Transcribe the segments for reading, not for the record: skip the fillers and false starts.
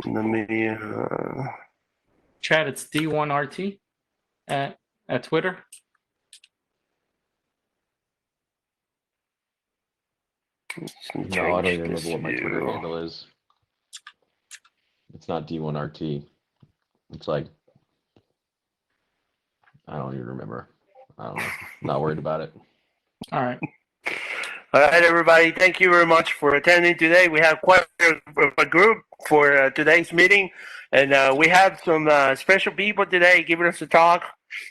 Let me. Chad, it's D1RT at Twitter. No, I don't even remember what my Twitter handle is. It's not D1RT. It's like, I don't even remember. I don't know. Not worried about it. All right. All right, everybody. Thank you very much for attending today. We have quite a group for today's meeting, and we have some special people today giving us a talk.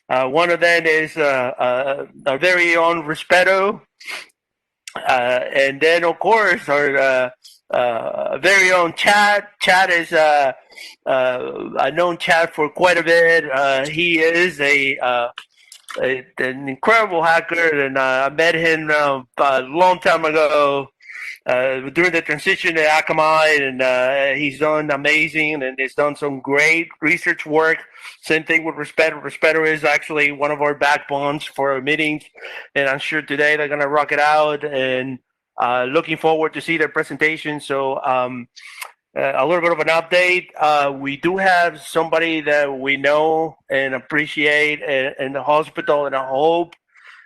One of them is our very own Respeto, and then of course our very own Chad. Chad is I've known Chad for quite a bit. He is an incredible hacker, and I met him a long time ago during the transition to Akamai, and he's done amazing, and he's done some great research work. Same thing with Respeto. Respeto is actually one of our backbones for our meetings, and I'm sure today they're going to rock it out, and looking forward to see their presentation. So a little bit of an update. We do have somebody that we know and appreciate in the hospital, and I hope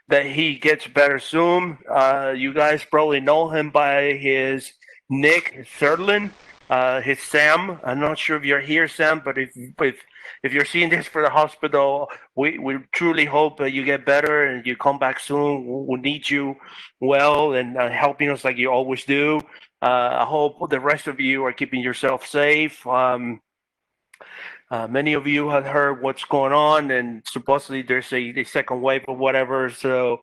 that he gets better soon. You guys probably know him by his nick, Thurlin, his Sam. I'm not sure if you're here, Sam, but if you're seeing this for the hospital, we truly hope that you get better and you come back soon. We'll need you well and helping us like you always do. I hope the rest of you are keeping yourself safe. Many of you have heard what's going on, and supposedly there's a second wave or whatever. So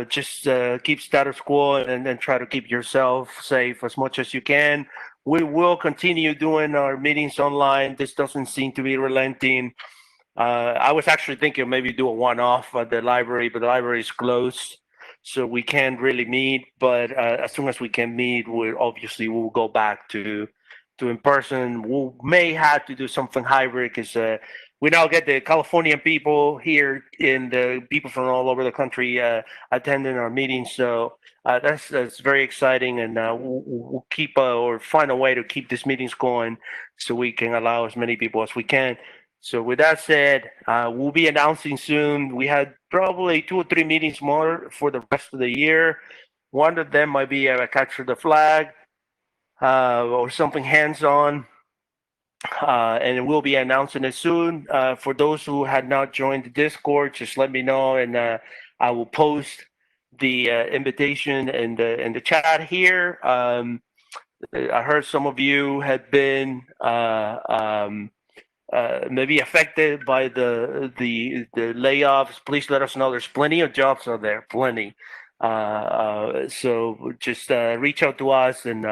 just keep status quo and then try to keep yourself safe as much as you can. We will continue doing our meetings online. This doesn't seem to be relenting. I was actually thinking maybe do a one-off at the library, but the library is closed, so we can't really meet. But as soon as we can meet, we'll go back to in person. We may have to do something hybrid because we now get the Californian people here and the people from all over the country attending our meetings. So that's very exciting, and we'll keep or find a way to keep these meetings going so we can allow as many people as we can. So with that said, we'll be announcing soon. We had probably 2 or 3 meetings more for the rest of the year. One of them might be a capture the flag or something hands-on, and we'll be announcing it soon. For those who had not joined the Discord, just let me know, and I will post the invitation in the chat here. I heard some of you had been maybe affected by the layoffs. Please let us know. There's plenty of jobs out there, plenty. So just reach out to us, and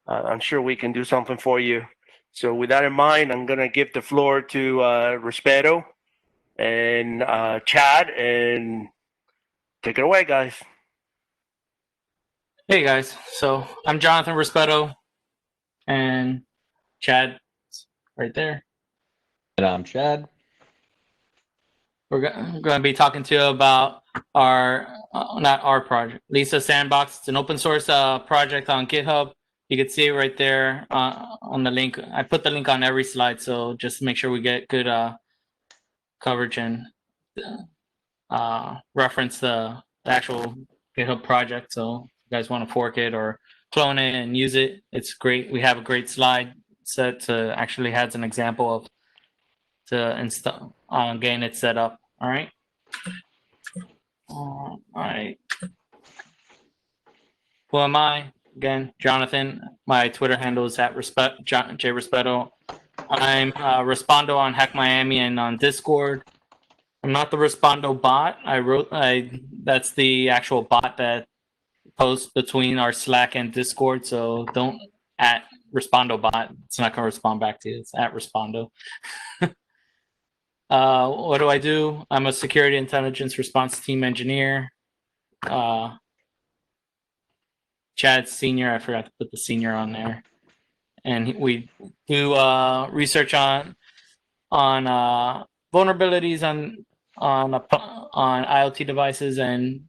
I'm sure we can do something for you. So with that in mind, I'm going to give the floor to Respeto and Chad, and take it away, guys. Hey, guys. So I'm Johnathan Respeto, and Chad right there. And I'm Chad. We're going to be talking to you about our, not our project, LiSa Sandbox. It's an open source project on GitHub. You can see it right there on the link. I put the link on every slide, so just make sure we get good coverage and reference the actual GitHub project. So if you guys want to fork it or clone it and use it, it's great. We have a great slide set to actually has an example of to install getting it set up. All right. All right. Who am I? Again, Johnathan. My Twitter handle is at JRespeto. I'm Respondo on Hackmiami and on Discord. I'm not the Respondo bot. That's the actual bot that posts between our Slack and Discord. So don't at Respondo bot. It's not going to respond back to you. It's at Respondo. What do I do? I'm a security intelligence response team engineer. Chad's senior. I forgot to put the senior on there. And we do research on vulnerabilities on IoT devices and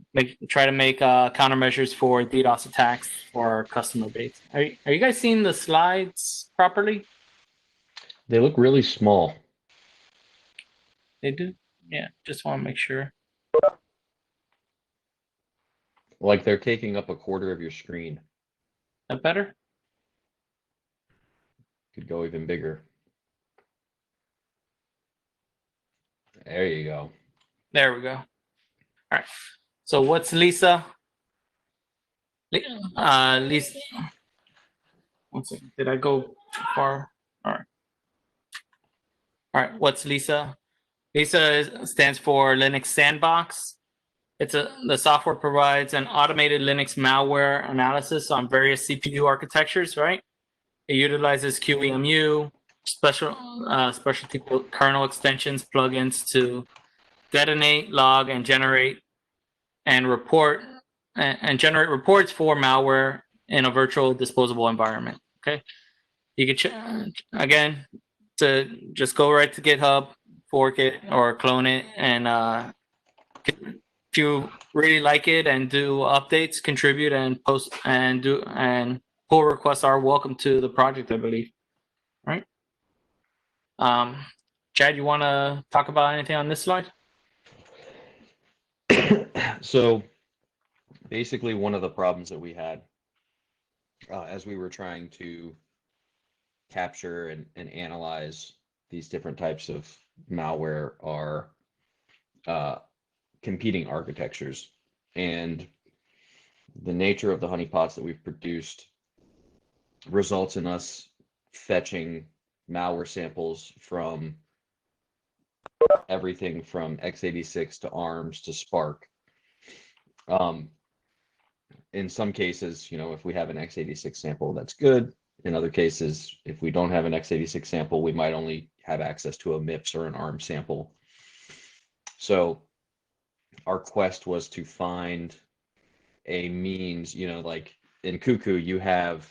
try to make countermeasures for DDoS attacks for our customer base. Are you guys seeing the slides properly? They look really small. They do? Yeah, just want to make sure. Like they're taking up a quarter of your screen. That better? Could go even bigger. There you go. There we go. All right. So what's LiSa? LiSa. One second. Did I go too far? All right. All right. What's LiSa? LiSa stands for Linux Sandbox. The software provides an automated Linux malware analysis on various CPU architectures, right? It utilizes QEMU, specialty kernel extensions, plugins to detonate, log, and generate reports for malware in a virtual disposable environment. Okay, you can again to just go right to GitHub, fork it or clone it, and if you really like it and do updates, contribute and post and pull requests are welcome to the project, I believe. Right. Chad, you want to talk about anything on this slide? So basically one of the problems that we had as we were trying to capture and analyze these different types of malware are competing architectures. And the nature of the honeypots that we've produced results in us fetching malware samples from everything from x86 to ARMS to Spark. In some cases, if we have an x86 sample, that's good. In other cases, if we don't have an x86 sample, we might only have access to a MIPS or an ARM sample. So our quest was to find a means, like in Cuckoo, you have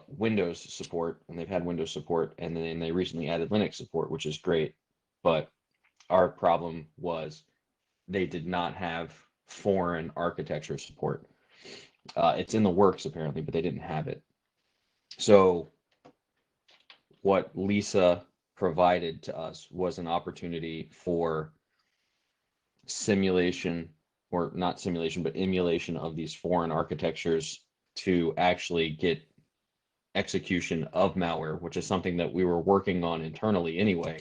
Windows support, and they've had Windows support, and then they recently added Linux support, which is great. But our problem was they did not have foreign architecture support. It's in the works apparently, but they didn't have it. So what LiSa provided to us was an opportunity for simulation, or not simulation, but emulation of these foreign architectures to actually get execution of malware, which is something that we were working on internally anyway.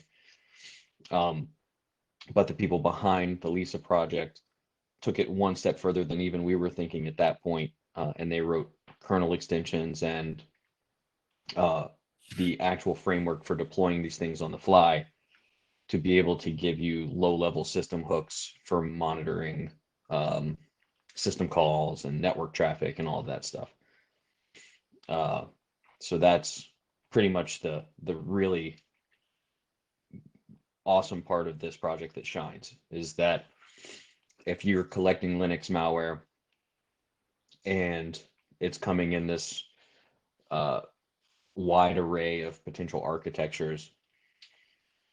But the people behind the LiSa project took it one step further than even we were thinking at that point, and they wrote kernel extensions and the actual framework for deploying these things on the fly to be able to give you low-level system hooks for monitoring system calls and network traffic and all of that stuff. So that's pretty much the really awesome part of this project that shines, is that if you're collecting Linux malware and it's coming in this wide array of potential architectures,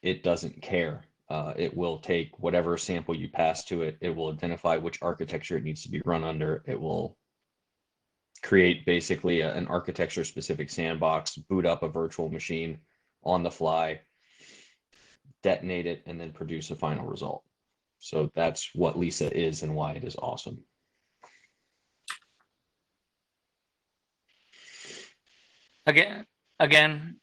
it doesn't care. It will take whatever sample you pass to it. It will identify which architecture it needs to be run under. It will create basically an architecture specific sandbox, boot up a virtual machine on the fly, detonate it, and then produce a final result. So that's what LiSa is and why it is awesome. Again,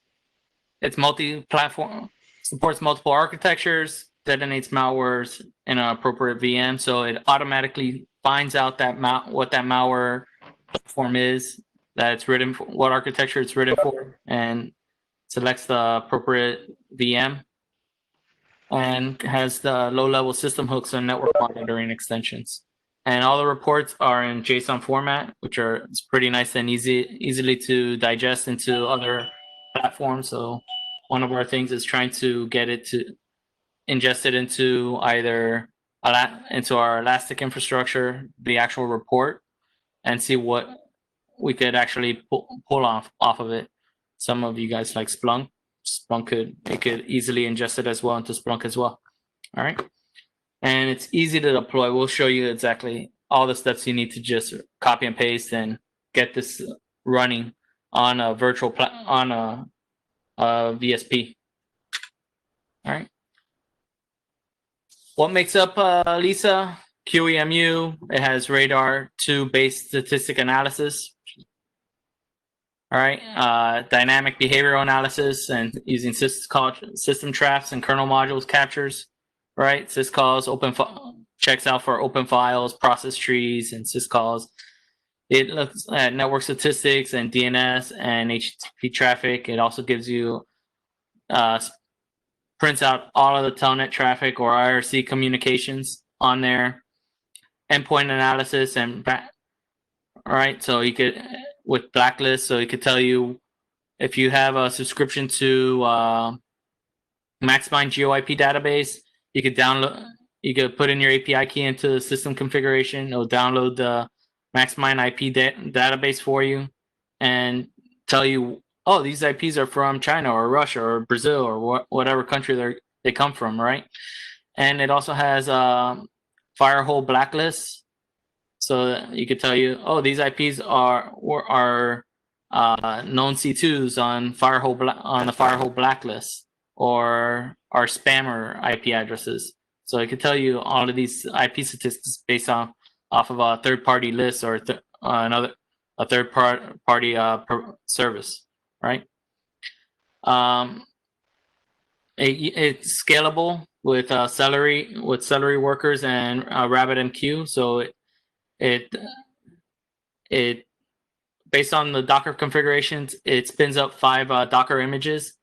it's multi-platform, supports multiple architectures, detonates malwares in an appropriate VM, so it automatically finds out that what that malware platform is, that it's written for, what architecture it's written for, and selects the appropriate VM, and has the low-level system hooks and network monitoring extensions. And all the reports are in JSON format, which it's pretty nice and easily to digest into other platforms. So one of our things is trying to get it to ingest it into either into our Elastic infrastructure, the actual report, and see what we could actually pull off of it. Some of you guys like Splunk. Splunk could easily ingest it as well into Splunk as well. All right. And it's easy to deploy. We'll show you exactly all the steps you need to just copy and paste and get this running on a virtual on a VSP. All right. What makes up LiSa? QEMU. It has radar 2 based statistic analysis. All right. Dynamic behavioral analysis and using system traps and kernel modules captures. Right. syscalls checks out for open files, process trees, and syscalls. It looks at network statistics and DNS and HTTP traffic. It also gives you prints out all of the telnet traffic or IRC communications on there. Endpoint analysis and right. So you could with blacklist. So it could tell you if you have a subscription to Maxmind GeoIP database, you could download. You could put in your API key into the system configuration. It'll download the Maxmind IP database for you and tell you, oh, these IPs are from China or Russia or Brazil or whatever country they come from, right? And it also has firehole blacklists, so that you could tell you, oh, these IPs are known C2s on the firehole blacklist or are spammer IP addresses. So it could tell you all of these IP statistics based off of a third-party list or a third-party service, right? It's scalable with Celery workers and RabbitMQ. So it based on the Docker configurations, it spins up 5 Docker images.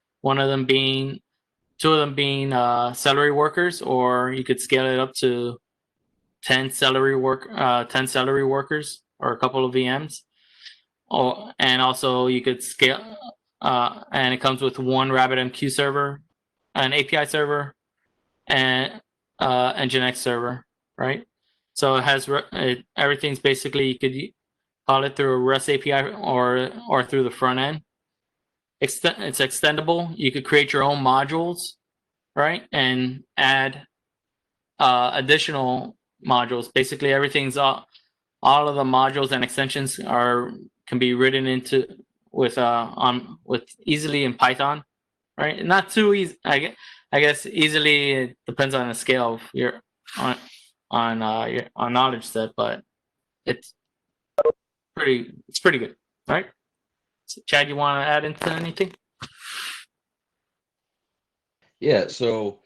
Two of them being Celery workers, or you could scale it up to 10 Celery workers or a couple of VMs. Oh, and also you could scale, and it comes with 1 RabbitMQ server, an API server, and Nginx server, right? So it has everything's basically, you could call it through a REST API or through the front end. It's extendable. You could create your own modules, right, and add additional modules. Basically, everything's all of the modules and extensions can be written into with easily in Python, right? Not too easy. I guess easily, it depends on the scale of your knowledge set, but it's pretty good, right? So, Chad, you want to add into anything? Yeah, so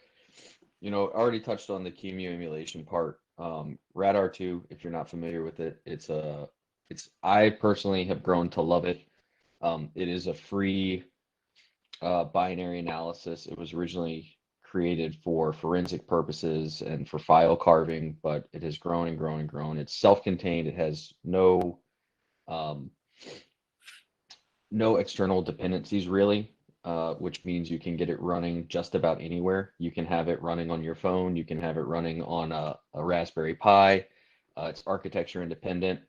I already touched on the QEMU emulation part. Radar2, if you're not familiar with it, I personally have grown to love it. It is a free binary analysis. It was originally created for forensic purposes and for file carving, but it has grown and grown and grown. It's self-contained. It has no external dependencies really, which means you can get it running just about anywhere. You can have it running on your phone. You can have it running on a Raspberry Pi. It's architecture independent.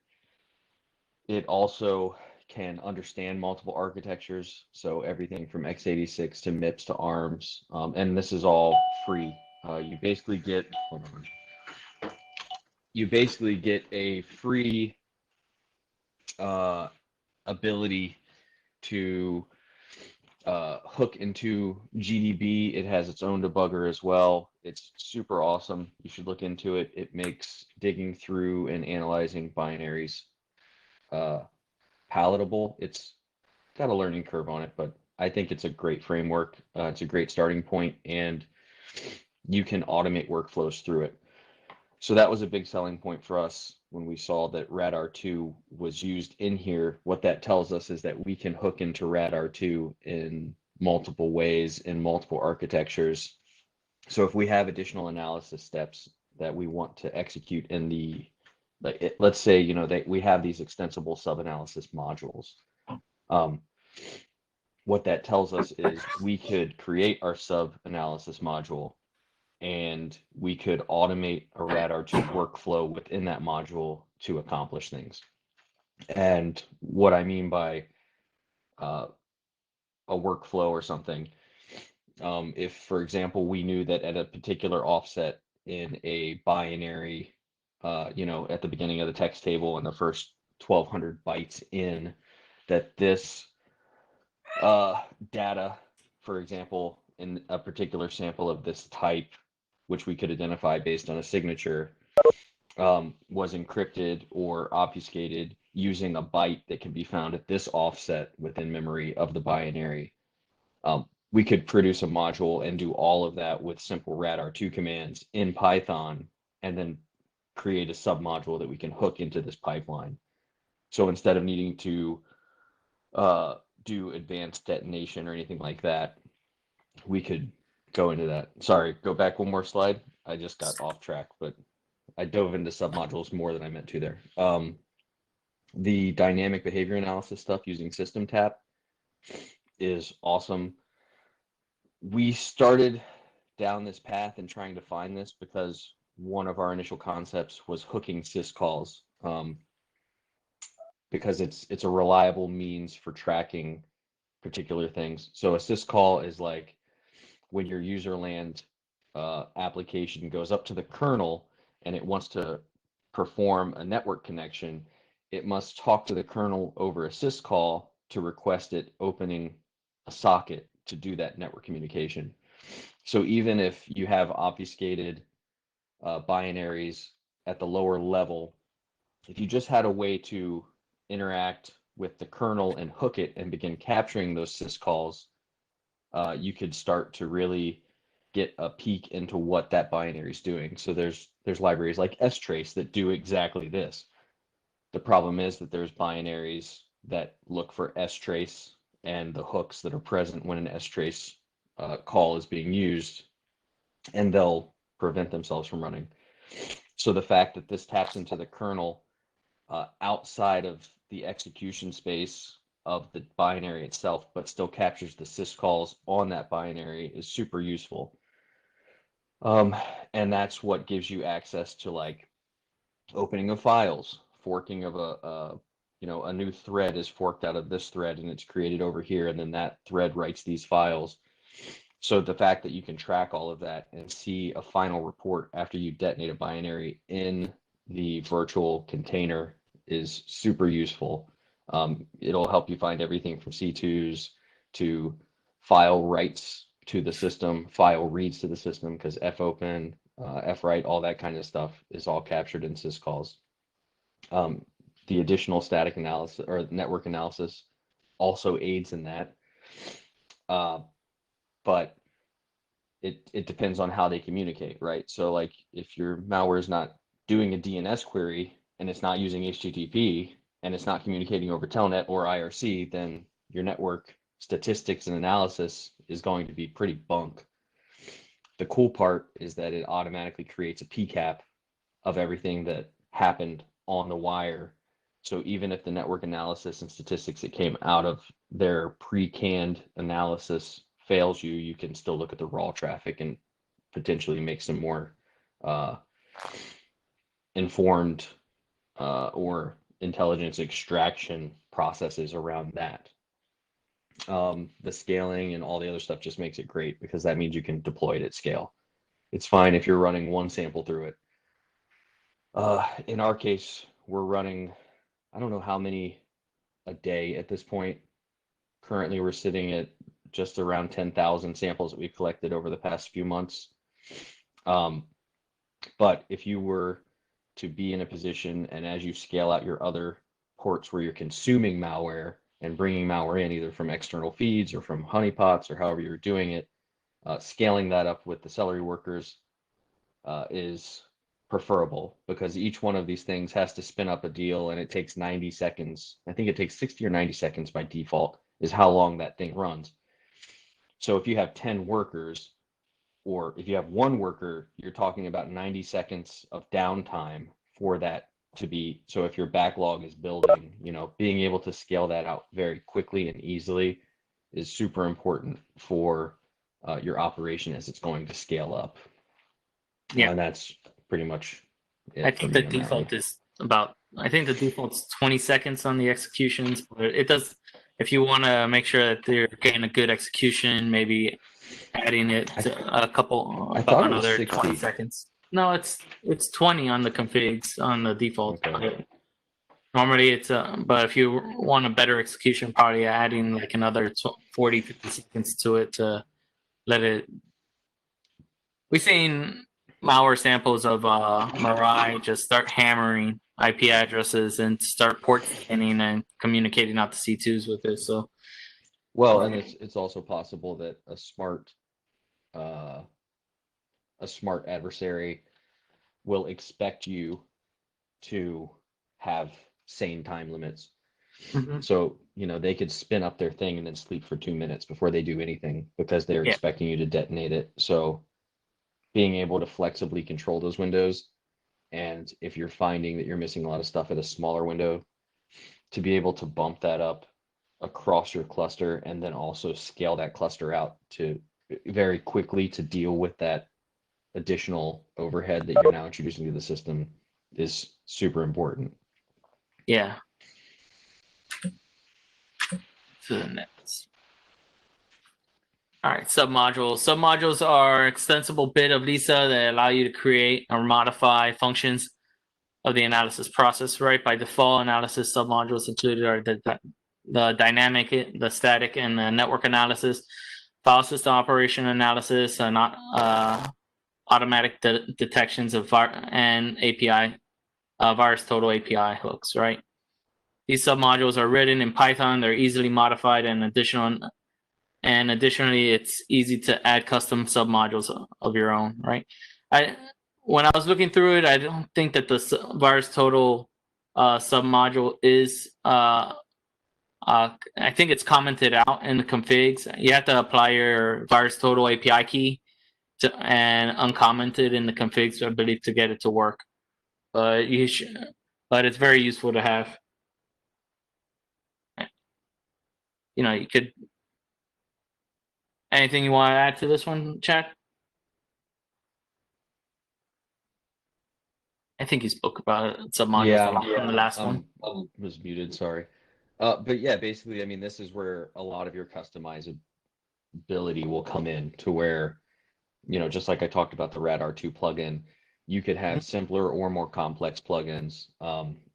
It also can understand multiple architectures, so everything from x86 to MIPS to ARMS, and this is all free. You basically get a free ability to hook into GDB. It has its own debugger as well. It's super awesome. You should look into it. It makes digging through and analyzing binaries palatable. It's got a learning curve on it, but I think it's a great framework. It's a great starting point, and you can automate workflows through it. So that was a big selling point for us when we saw that Radar2 was used in here. What that tells us is that we can hook into Radar2 in multiple ways, in multiple architectures. So if we have additional analysis steps that we want to execute in let's say, that we have these extensible sub-analysis modules. What that tells us is we could create our sub-analysis module, and we could automate a Radar2 workflow within that module to accomplish things. And what I mean by a workflow or something, if, for example, we knew that at a particular offset in a binary, at the beginning of the text table and the first 1,200 bytes in, that this data for example, in a particular sample of this type, which we could identify based on a signature, was encrypted or obfuscated using a byte that can be found at this offset within memory of the binary. We could produce a module and do all of that with simple radr2 commands in Python, and then create a submodule that we can hook into this pipeline. So instead of needing to do advanced detonation or anything like that, we could go into that. Sorry, go back one more slide. I just got off track, but I dove into submodules more than I meant to there. The dynamic behavior analysis stuff using system tap is awesome. We started down this path and trying to find this because one of our initial concepts was hooking syscalls, because it's a reliable means for tracking particular things. So a syscall is like when your userland application goes up to the kernel and it wants to perform a network connection, it must talk to the kernel over a syscall to request it opening a socket to do that network communication. So even if you have obfuscated binaries at the lower level, if you just had a way to interact with the kernel and hook it and begin capturing those syscalls, you could start to really get a peek into what that binary is doing. So there's libraries like strace that do exactly this. The problem is that there's binaries that look for strace and the hooks that are present when an strace call is being used, and they'll prevent themselves from running. So the fact that this taps into the kernel outside of the execution space of the binary itself, but still captures the syscalls on that binary is super useful. And that's what gives you access to like opening of files, forking of a new thread is forked out of this thread and it's created over here, and then that thread writes these files. So the fact that you can track all of that and see a final report after you detonate a binary in the virtual container is super useful. It'll help you find everything from C2s to file writes to the system, file reads to the system, because fopen, fwrite, all that kind of stuff is all captured in syscalls. The additional static analysis or network analysis also aids in that. But it depends on how they communicate, right? So like if your malware is not doing a DNS query and it's not using HTTP and it's not communicating over Telnet or IRC, then your network statistics and analysis is going to be pretty bunk. The cool part is that it automatically creates a PCAP of everything that happened on the wire. So even if the network analysis and statistics that came out of their pre-canned analysis fails you, you can still look at the raw traffic and potentially make some more informed or intelligence extraction processes around that. The scaling and all the other stuff just makes it great because that means you can deploy it at scale. It's fine if you're running one sample through it. In our case, we're running, I don't know how many a day at this point. Currently, we're sitting at just around 10,000 samples that we've collected over the past few months. But if you were to be in a position, and as you scale out your other ports where you're consuming malware and bringing malware in either from external feeds or from honeypots or however you're doing it, scaling that up with the celery workers is preferable, because each one of these things has to spin up a deal and it takes 90 seconds. I think it takes 60 or 90 seconds by default is how long that thing runs. So if you have 10 workers, or if you have one worker, you're talking about 90 seconds of downtime for that to be. So if your backlog is building, being able to scale that out very quickly and easily is super important for your operation as it's going to scale up. Yeah. And that's pretty much it. I think the default is I think the default's 20 seconds on the executions, but it does, if you want to make sure that they're getting a good execution, maybe adding it to a couple, about another 20 seconds. No, it's 20 on the configs on the default. Okay. Normally it's but if you want a better execution, probably adding like another 40, 50 seconds to it to let it. We've seen malware samples of Mirai just start hammering IP addresses and start port scanning and communicating out the C2s with it. So, Well, and it's also possible that a smart adversary will expect you to have sane time limits. So, they could spin up their thing and then sleep for 2 minutes before they do anything because they're expecting you to detonate it. So being able to flexibly control those windows, and if you're finding that you're missing a lot of stuff at a smaller window, to be able to bump that up across your cluster and then also scale that cluster out to very quickly to deal with that additional overhead that you're now introducing to the system is super important. yeah. To the next. All right, submodules. Submodules are extensible bit of LiSa that allow you to create or modify functions of the analysis process. Right, by default, analysis submodules included are the dynamic, the static, and the network analysis, file system operation analysis, and automatic detections of and API virus total API hooks. Right, these submodules are written in Python. They're easily modified, and additionally, it's easy to add custom submodules of your own. Right, when I was looking through it, I don't think that the virus total submodule is. I think it's commented out in the configs. You have to apply your virus total API key and uncommented in the configs, I believe, to get it to work. But but it's very useful to have. You could. Anything you want to add to this one, Chad? I think you spoke about it, submodules on the last one. I was muted, sorry. But yeah, basically, I mean, this is where a lot of your customizability will come in to where, just like I talked about the RadR2 plugin, you could have simpler or more complex plugins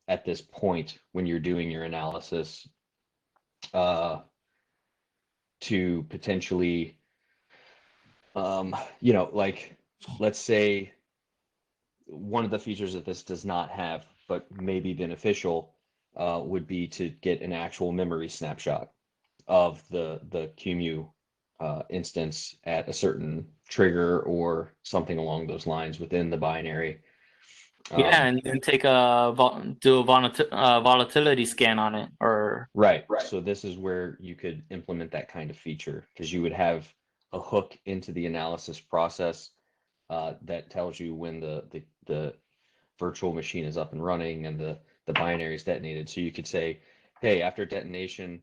at this point when you're doing your analysis to potentially, like, let's say one of the features that this does not have, but may be beneficial, would be to get an actual memory snapshot of the QEMU instance at a certain trigger or something along those lines within the binary. And take do a volatility scan on it, or right. So this is where you could implement that kind of feature, because you would have a hook into the analysis process that tells you when the virtual machine is up and running and the binary is detonated. So you could say, hey, after detonation,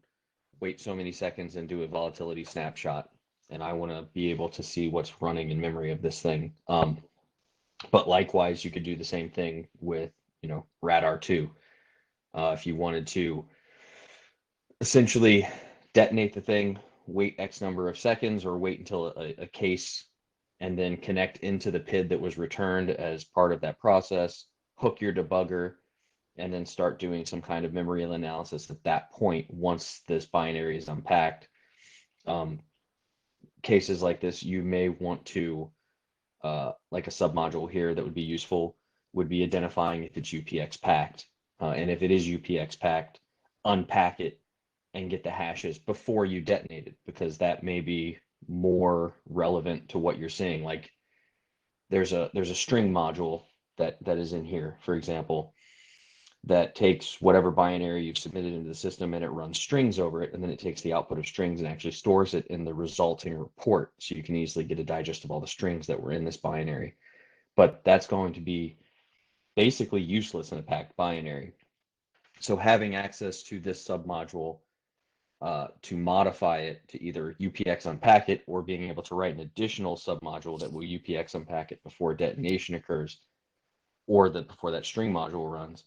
wait so many seconds and do a volatility snapshot, and I want to be able to see what's running in memory of this thing. But likewise, you could do the same thing with RadR2 if you wanted to essentially detonate the thing, wait X number of seconds, or wait until a case, and then connect into the PID that was returned as part of that process, hook your debugger, and then start doing some kind of memory analysis at that point once this binary is unpacked. Cases like this, you may want to, like a submodule here that would be useful, would be identifying if it's UPX packed. And if it is UPX packed, unpack it and get the hashes before you detonate it, because that may be more relevant to what you're seeing. Like there's a string module that is in here, for example, that takes whatever binary you've submitted into the system and it runs strings over it, and then it takes the output of strings and actually stores it in the resulting report, so you can easily get a digest of all the strings that were in this binary. But that's going to be basically useless in a packed binary. So having access to this submodule to modify it to either UPX unpack it, or being able to write an additional submodule that will UPX unpack it before detonation occurs, or before that string module runs,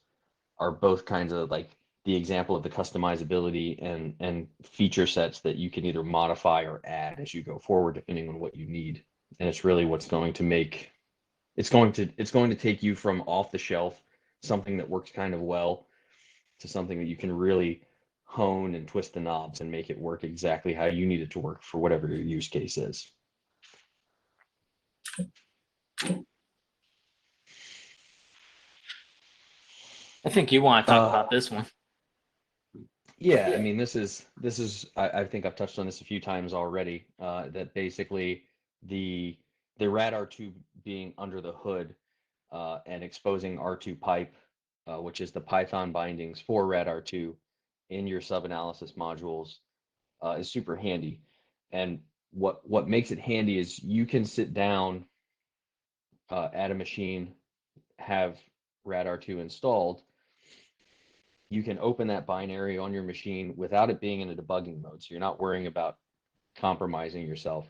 are both kinds of like the example of the customizability and feature sets that you can either modify or add as you go forward, depending on what you need. And it's really what's going to make it's going to take you from off the shelf, something that works kind of well, to something that you can really hone and twist the knobs and make it work exactly how you need it to work for whatever your use case is. I think you want to talk about this one. Yeah, I mean, this is I think I've touched on this a few times already, that basically the rad R2 being under the hood and exposing R2 pipe, which is the Python bindings for rad R2 in your sub-analysis modules, is super handy. And what makes it handy is you can sit down at a machine, have rad R2 installed. You can open that binary on your machine without it being in a debugging mode. So you're not worrying about compromising yourself.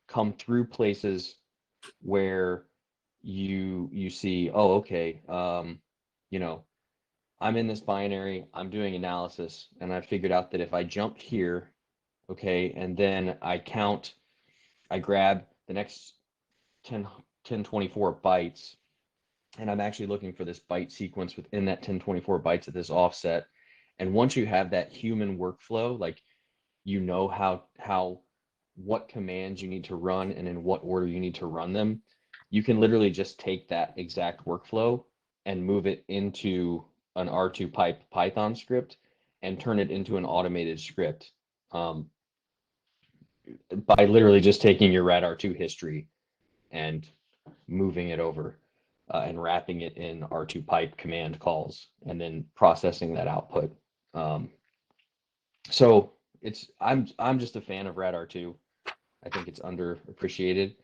Come through places where you see, oh, okay, you know, I'm in this binary, I'm doing analysis, and I figured out that if I jump here, okay, and then I grab the next 1024 bytes, and I'm actually looking for this byte sequence within that 1024 bytes at this offset. And once you have that human workflow, like, you know what commands you need to run and in what order you need to run them, you can literally just take that exact workflow and move it into an R2 pipe Python script and turn it into an automated script, by literally just taking your rad R2 history and moving it over. And wrapping it in R2 pipe command calls and then processing that output. So I'm just a fan of rad R2. I think it's underappreciated,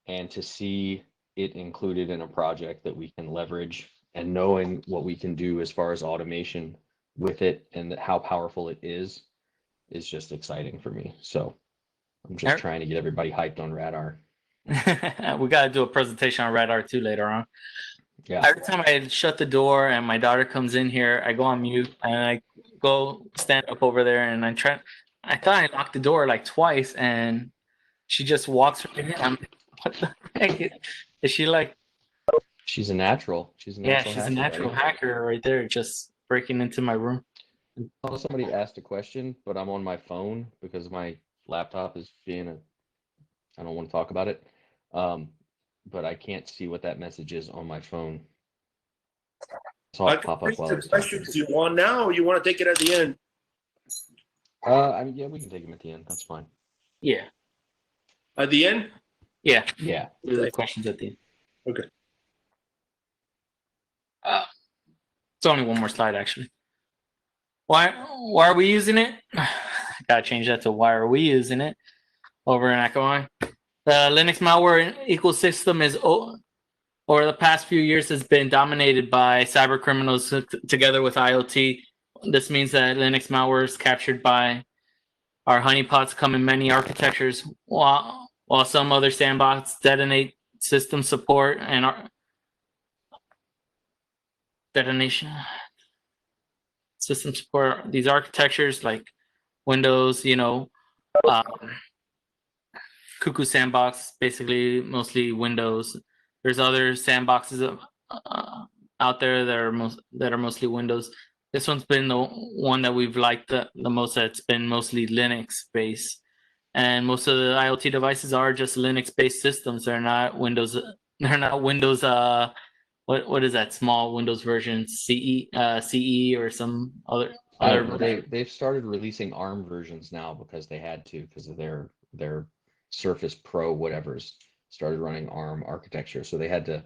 and to see it included in a project that we can leverage, and knowing what we can do as far as automation with it and how powerful it is just exciting for me. So I'm just trying to get everybody hyped on radar. We got to do a presentation on Rad R2 later on. Yeah. Every time I shut the door and my daughter comes in here, I go on mute and I go stand up over there and I thought I locked the door like twice and she just walks right in. I'm like, what the heck? Is she like? She's a natural. She's a natural. Yeah, she's a natural hacker right there, just breaking into my room. Oh, somebody asked a question, but I'm on my phone because my laptop is I don't want to talk about it. But I can't see what that message is on my phone. So I'll pop up while I was talking. Do you want now or you want to take it at the end? I mean, yeah, we can take them at the end. That's fine. Yeah. At the end? Yeah. Yeah. The questions at the end. Okay. It's only one more slide, actually. Why are we using it? Gotta change that to why are we using it over in Hackmiami. The Linux malware ecosystem is over the past few years has been dominated by cyber criminals together with IoT. This means that Linux malware is captured by our honeypots come in many architectures, while some other sandbox detonate system support and detonation system support. These architectures like Windows, Cuckoo Sandbox, basically mostly Windows. There's other sandboxes out there that are mostly Windows. This one's been the one that we've liked the most. That's been mostly Linux based, and most of the IoT devices are just Linux based systems. They're not Windows. They're not Windows. What is that small Windows version? CE or some other. They've started releasing ARM versions now because they had to, because of their Surface Pro whatever's started running ARM architecture. So they had to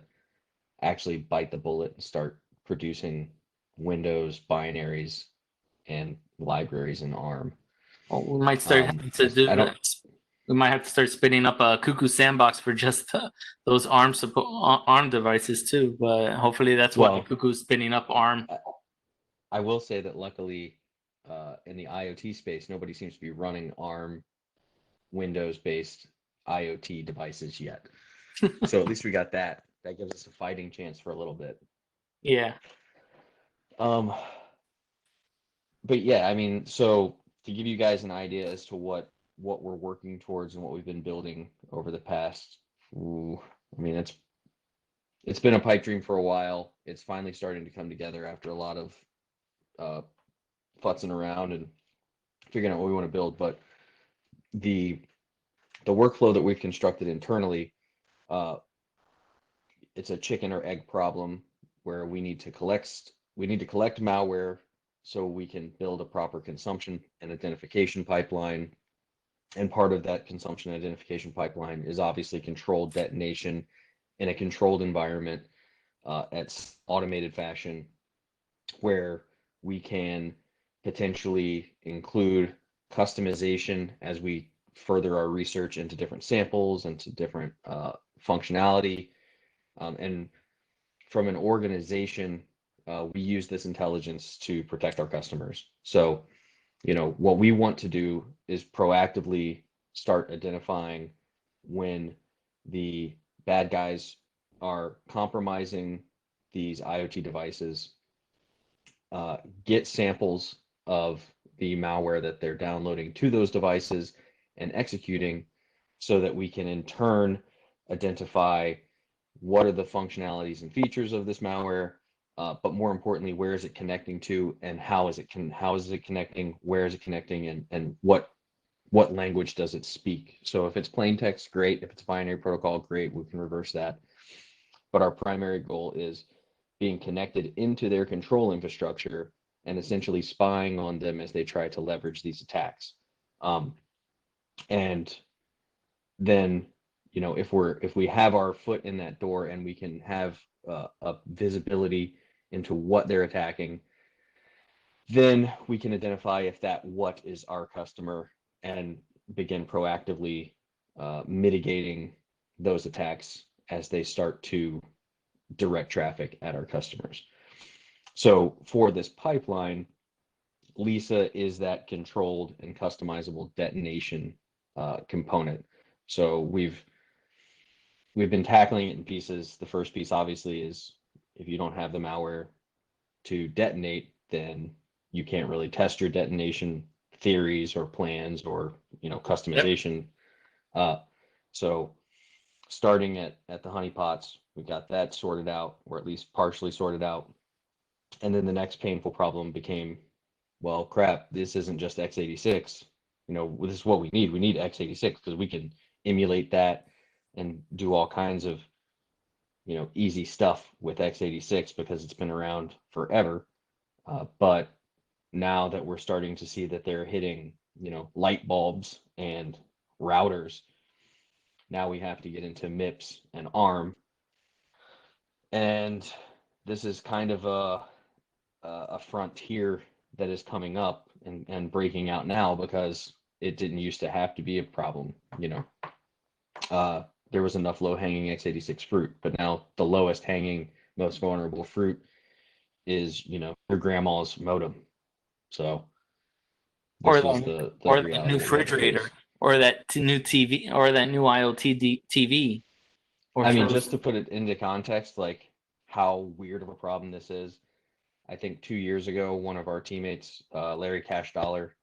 actually bite the bullet and start producing Windows binaries and libraries in ARM. Well, we might start to do that. We might have to start spinning up a Cuckoo Sandbox for just those ARM devices too. But hopefully that's why Cuckoo's spinning up ARM. I will say that luckily, in the IoT space, nobody seems to be running ARM Windows-based IoT devices yet. So at least we got that. That gives us a fighting chance for a little bit. Yeah. But yeah, I mean, so to give you guys an idea as to what we're working towards and what we've been building over the past, I mean, it's been a pipe dream for a while. It's finally starting to come together after a lot of futzing around and figuring out what we want to build. But the workflow that we've constructed internally, it's a chicken or egg problem where we need to collect malware so we can build a proper consumption and identification pipeline. And part of that consumption and identification pipeline is obviously controlled detonation in a controlled environment at automated fashion, where we can potentially include customization as we further our research into different samples, into different functionality. And from an organization, we use this intelligence to protect our customers. So, what we want to do is proactively start identifying when the bad guys are compromising these IoT devices, get samples of the malware that they're downloading to those devices and executing, so that we can in turn identify what are the functionalities and features of this malware, but more importantly, where is it connecting to, and how is it connecting, where is it connecting, and what language does it speak. So if it's plain text, great. If it's binary protocol, great, we can reverse that. But our primary goal is being connected into their control infrastructure and essentially spying on them as they try to leverage these attacks. And then, if we have our foot in that door and we can have a visibility into what they're attacking, then we can identify if that what is our customer and begin proactively mitigating those attacks as they start to direct traffic at our customers. So for this pipeline, LiSa is that controlled and customizable detonation component. So we've been tackling it in pieces. The first piece obviously is, if you don't have the malware to detonate, then you can't really test your detonation theories or plans or customization. Yep. So starting at the honeypots, we got that sorted out, or at least partially sorted out. And then the next painful problem became, well, crap, this isn't just x86. This is what we need. We need x86 because we can emulate that and do all kinds of easy stuff with x86 because it's been around forever. But now that we're starting to see that they're hitting light bulbs and routers, now we have to get into MIPS and ARM. And this is kind of a frontier that is coming up and breaking out now, because it didn't used to have to be a problem. There was enough low-hanging x86 fruit, but now the lowest hanging, most vulnerable fruit is your grandma's modem. So Or this was the reality new refrigerator, or that new TV, or that new IoT TV. I mean, just to put it into context, like how weird of a problem this is, I think 2 years ago, one of our teammates, Larry Cash Dollar,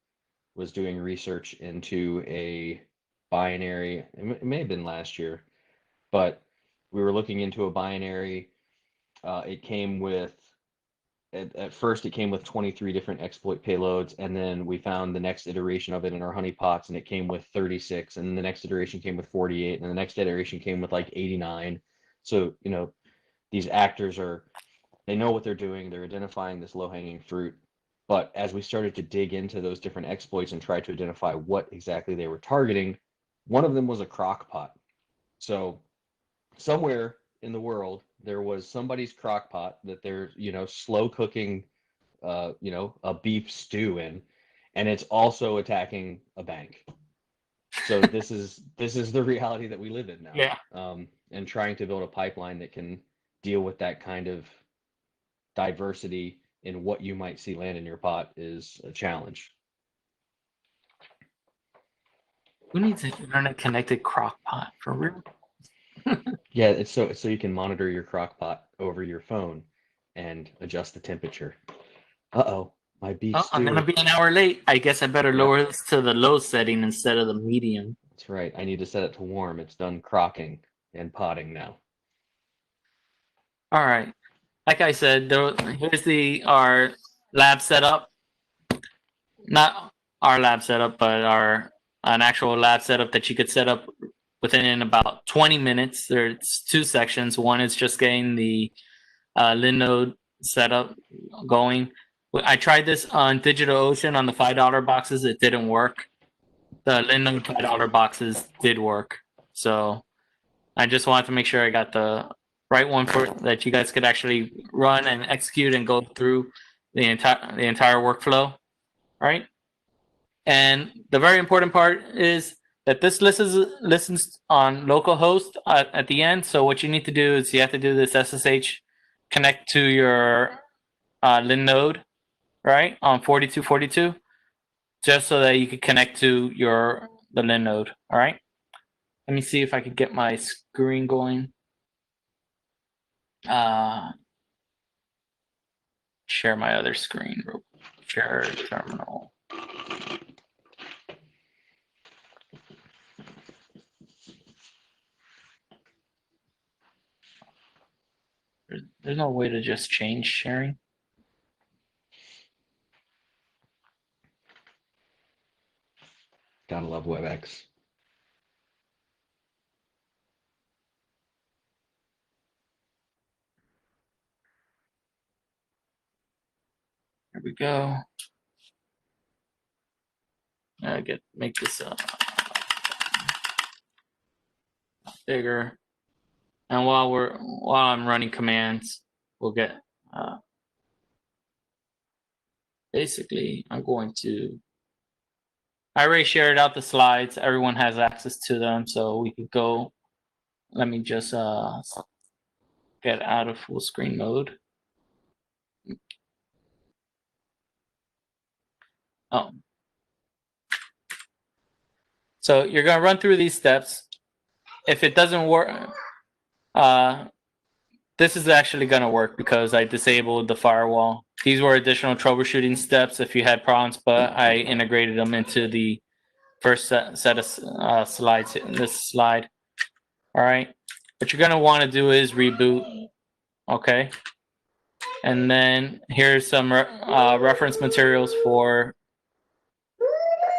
was doing research into a binary. It may have been last year, but we were looking into a binary. It came with, at first, it came with 23 different exploit payloads, and then we found the next iteration of it in our honeypots, and it came with 36, and the next iteration came with 48, and the next iteration came with like 89. So, these actors they know what they're doing. They're identifying this low-hanging fruit. But as we started to dig into those different exploits and try to identify what exactly they were targeting, one of them was a crock pot. So somewhere in the world, there was somebody's crock pot that they're, slow cooking, a beef stew in, and it's also attacking a bank. So this is the reality that we live in now. Yeah. And trying to build a pipeline that can deal with that kind of diversity in what you might see land in your pot is a challenge. Who needs an internet connected crock pot for real? Yeah, it's so you can monitor your crock pot over your phone and adjust the temperature. Uh-oh, my beef stew. I'm gonna be an hour late. I guess I better lower this to the low setting instead of the medium. That's right. I need to set it to warm. It's done crocking and potting now. All right. Like I said, here's our lab setup. Not our lab setup, but an actual lab setup that you could set up within about 20 minutes. There's two sections. One is just getting the Linode setup going. I tried this on DigitalOcean on the $5 boxes. It didn't work. The Linode $5 boxes did work. So I just wanted to make sure I got the right one for that you guys could actually run and execute and go through the entire workflow, right? And the very important part is that this listens on localhost at the end. So what you need to do is you have to do this SSH connect to your Linode, right, on 4242, just so that you can connect to the Linode. All right. Let me see if I can get my screen going. Share my other screen. Share terminal. There's no way to just change sharing. Gotta love WebEx. There we go. Make this bigger. And while I'm running commands, we'll get basically I'm going to I already shared out the slides. Everyone has access to them, so we could go. Let me just get out of full screen mode. Oh. So you're gonna run through these steps. If it doesn't work, this is actually gonna work because I disabled the firewall. These were additional troubleshooting steps if you had problems, but I integrated them into the first set of slides in this slide. All right. What you're gonna want to do is reboot. Okay. And then here's some reference materials for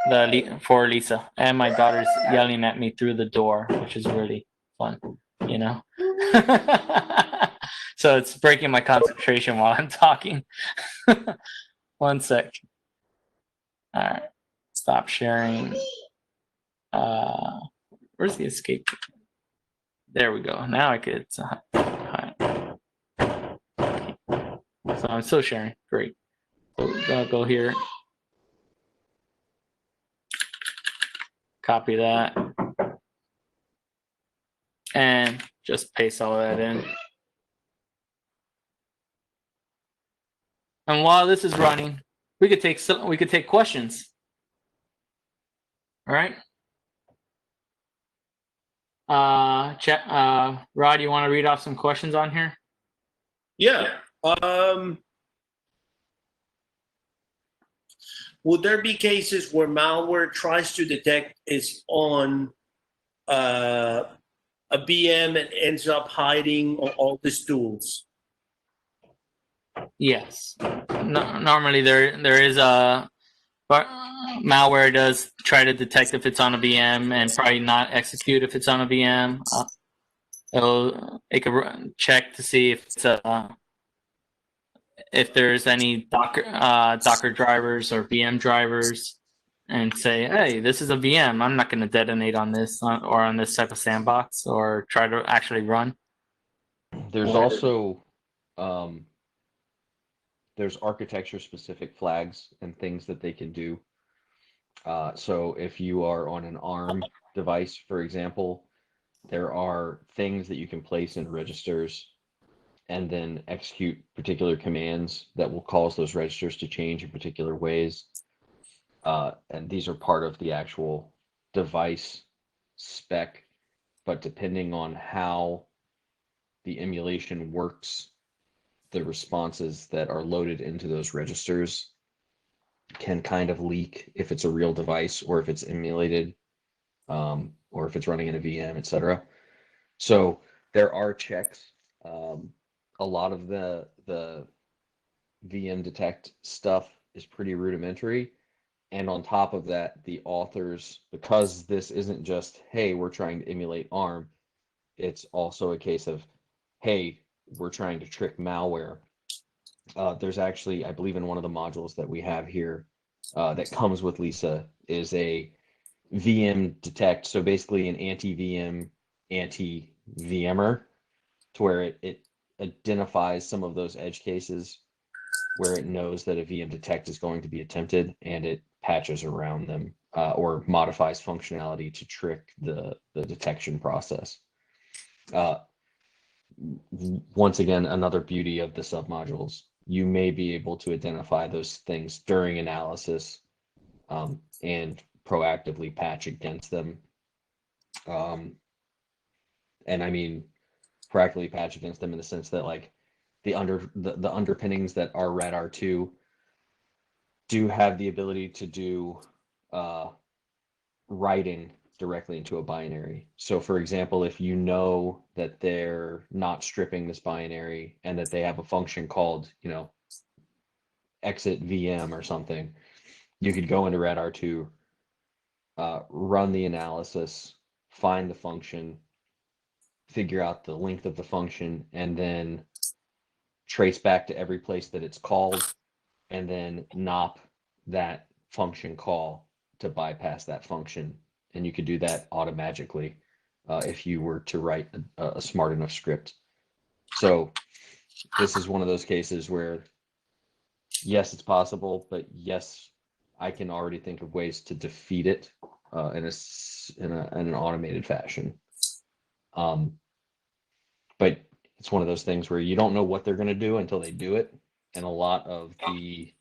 LiSa. And my daughter's yelling at me through the door, which is really fun, you know. So it's breaking my concentration while I'm talking. 1 sec. All right. Stop sharing. Where's the escape? There we go. Now I could. So I'm still sharing. Great. So I'll go here. Copy that. And just paste all of that in. And while this is running, we could take questions. All right. Rod, you want to read off some questions on here? Yeah. Would there be cases where malware tries to detect it's on a VM and ends up hiding all these tools? Yes. Normally there is a, but malware does try to detect if it's on a VM and probably not execute if it's on a VM. It could check to see if it's if there's any Docker drivers or VM drivers, and say, hey, this is a VM. I'm not going to detonate on this or on this type of sandbox or try to actually run. There's also there's architecture specific flags and things that they can do. So if you are on an ARM device, for example, there are things that you can place in registers and then execute particular commands that will cause those registers to change in particular ways. And these are part of the actual device spec, but depending on how the emulation works, the responses that are loaded into those registers can kind of leak if it's a real device or if it's emulated, or if it's running in a VM, etc. So there are checks. A lot of the VM detect stuff is pretty rudimentary. And on top of that, the authors, because this isn't just, hey, we're trying to emulate ARM, it's also a case of, hey, we're trying to trick malware. There's actually, I believe in one of the modules that we have here that comes with LiSa is a VM detect. So basically an anti-VM, anti-VMer, to where it identifies some of those edge cases where it knows that a VM detect is going to be attempted, and it patches around them or modifies functionality to trick the detection process. Once again, another beauty of the submodules. You may be able to identify those things during analysis and proactively patch against them. And I mean, proactively patch against them in the sense that like the underpinnings that are RAD-R2 do have the ability to do writing directly into a binary. So for example, if you know that they're not stripping this binary and that they have a function called, you know, exit VM or something, you could go into RAD-R2, run the analysis, find the function, figure out the length of the function, and then trace back to every place that it's called, and then NOP that function call to bypass that function. And you could do that automatically if you were to write a smart enough script. So this is one of those cases where, yes, it's possible, but yes, I can already think of ways to defeat it in an automated fashion. But it's one of those things where you don't know what they're going to do until they do it. And a lot of the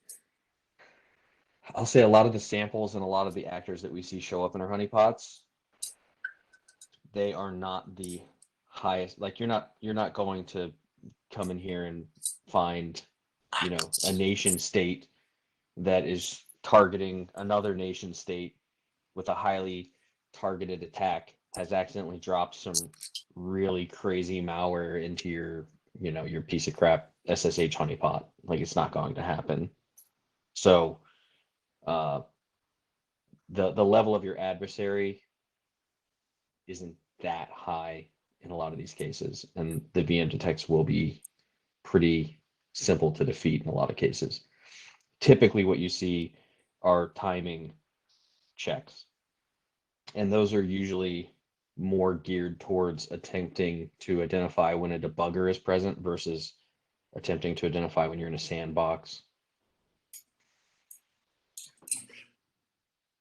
samples and a lot of the actors that we see show up in our honeypots, they are not the highest. Like you're not going to come in here and find, you know, a nation state that is targeting another nation state with a highly targeted attack has accidentally dropped some really crazy malware into your, you know, your piece of crap SSH honeypot. Like it's not going to happen. So the level of your adversary isn't that high in a lot of these cases, and the VM detects will be pretty simple to defeat in a lot of cases. Typically what you see are timing checks, and those are usually more geared towards attempting to identify when a debugger is present versus attempting to identify when you're in a sandbox.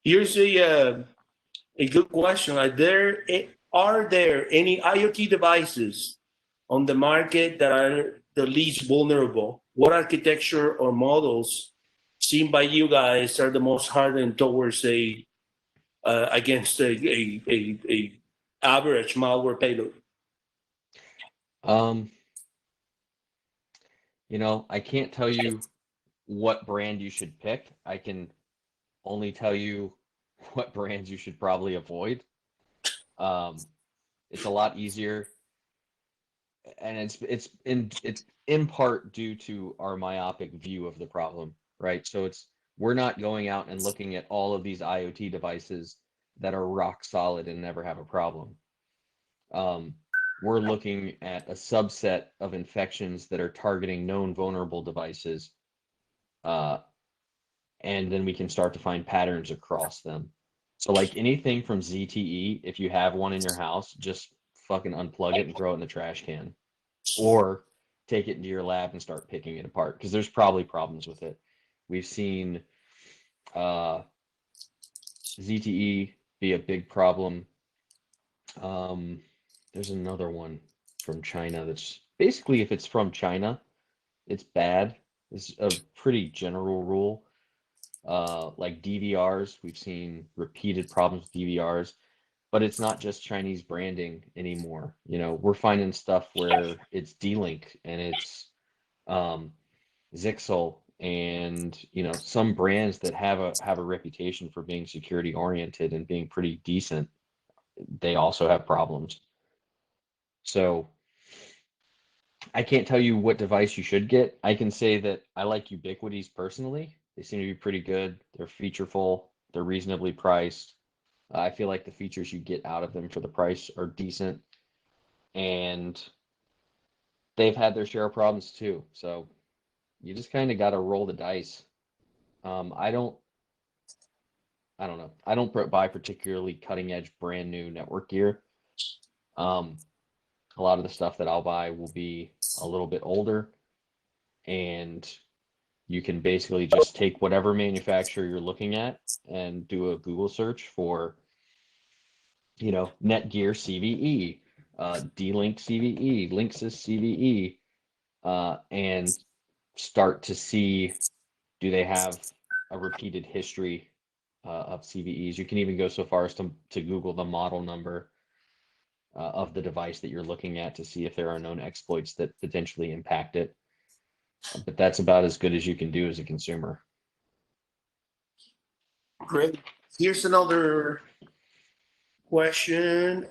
Here's a good question. Are there any IoT devices on the market that are the least vulnerable? What architecture or models seen by you guys are the most hardened towards against a average malware payload? You know, I can't tell you what brand you should pick. I can only tell you what brands you should probably avoid. It's a lot easier, and it's in part due to our myopic view of the problem, right? So we're not going out and looking at all of these IoT devices that are rock solid and never have a problem. We're looking at a subset of infections that are targeting known vulnerable devices, and then we can start to find patterns across them. So like anything from ZTE, if you have one in your house, just fucking unplug it and throw it in the trash can, or take it into your lab and start picking it apart, because there's probably problems with it. We've seen ZTE be a big problem. There's another one from China that's basically, if it's from China, it's bad. It's a pretty general rule. Like DVRs, we've seen repeated problems with DVRs, but it's not just Chinese branding anymore. You know, we're finding stuff where it's D-Link and it's Zixel, and you know, some brands that have a reputation for being security oriented and being pretty decent, they also have problems. So I can't tell you what device you should get. I can say that I like Ubiquities personally. They seem to be pretty good. They're featureful. They're reasonably priced. I feel like the features you get out of them for the price are decent, and they've had their share of problems too. So you just kind of got to roll the dice. I don't know. I don't buy particularly cutting edge brand new network gear. A lot of the stuff that I'll buy will be a little bit older, and you can basically just take whatever manufacturer you're looking at and do a Google search for, Netgear CVE, D-Link CVE, Linksys CVE, and start to see, do they have a repeated history of CVEs. You can even go so far as to Google the model number of the device that you're looking at to see if there are known exploits that potentially impact it. But that's about as good as you can do as a consumer. Great. Here's another question.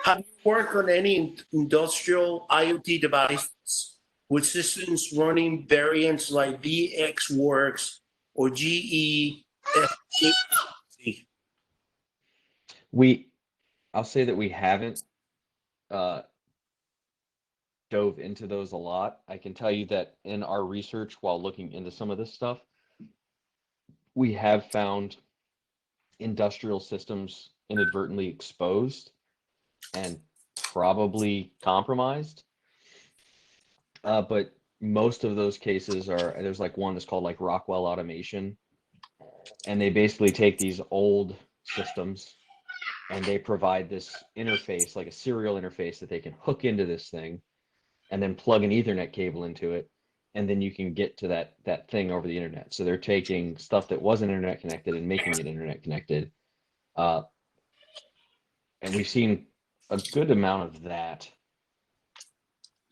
Have you worked on any industrial IoT devices with systems running variants like VxWorks or GE? I'll say that we haven't dove into those a lot. I can tell you that in our research while looking into some of this stuff, we have found industrial systems inadvertently exposed and probably compromised. But most of those cases there's like one that's called like Rockwell Automation, and they basically take these old systems and they provide this interface, like a serial interface that they can hook into this thing and then plug an Ethernet cable into it, and then you can get to that thing over the internet. So they're taking stuff that wasn't internet connected and making it internet connected. And we've seen a good amount of that,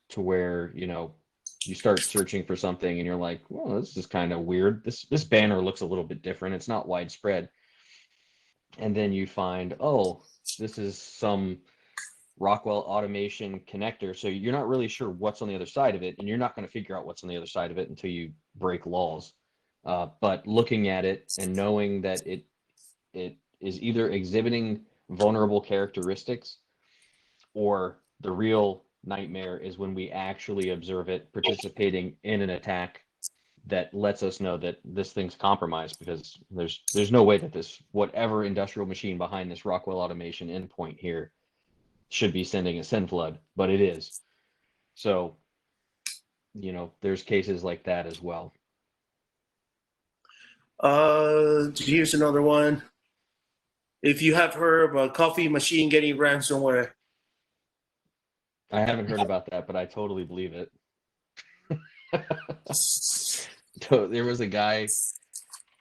to where, you start searching for something and you're like, well, this is kind of weird. This banner looks a little bit different. It's not widespread. And then you find, oh, this is some Rockwell Automation connector. So you're not really sure what's on the other side of it, and you're not going to figure out what's on the other side of it until you break laws. But looking at it and knowing that it is either exhibiting vulnerable characteristics, or the real nightmare is when we actually observe it participating in an attack that lets us know that this thing's compromised, because there's no way that this, whatever industrial machine behind this Rockwell Automation endpoint here, should be sending a send flood, but it is. So, there's cases like that as well. Here's another one. If you have heard of a coffee machine getting ransomware. I haven't heard about that, but I totally believe it. There was a guy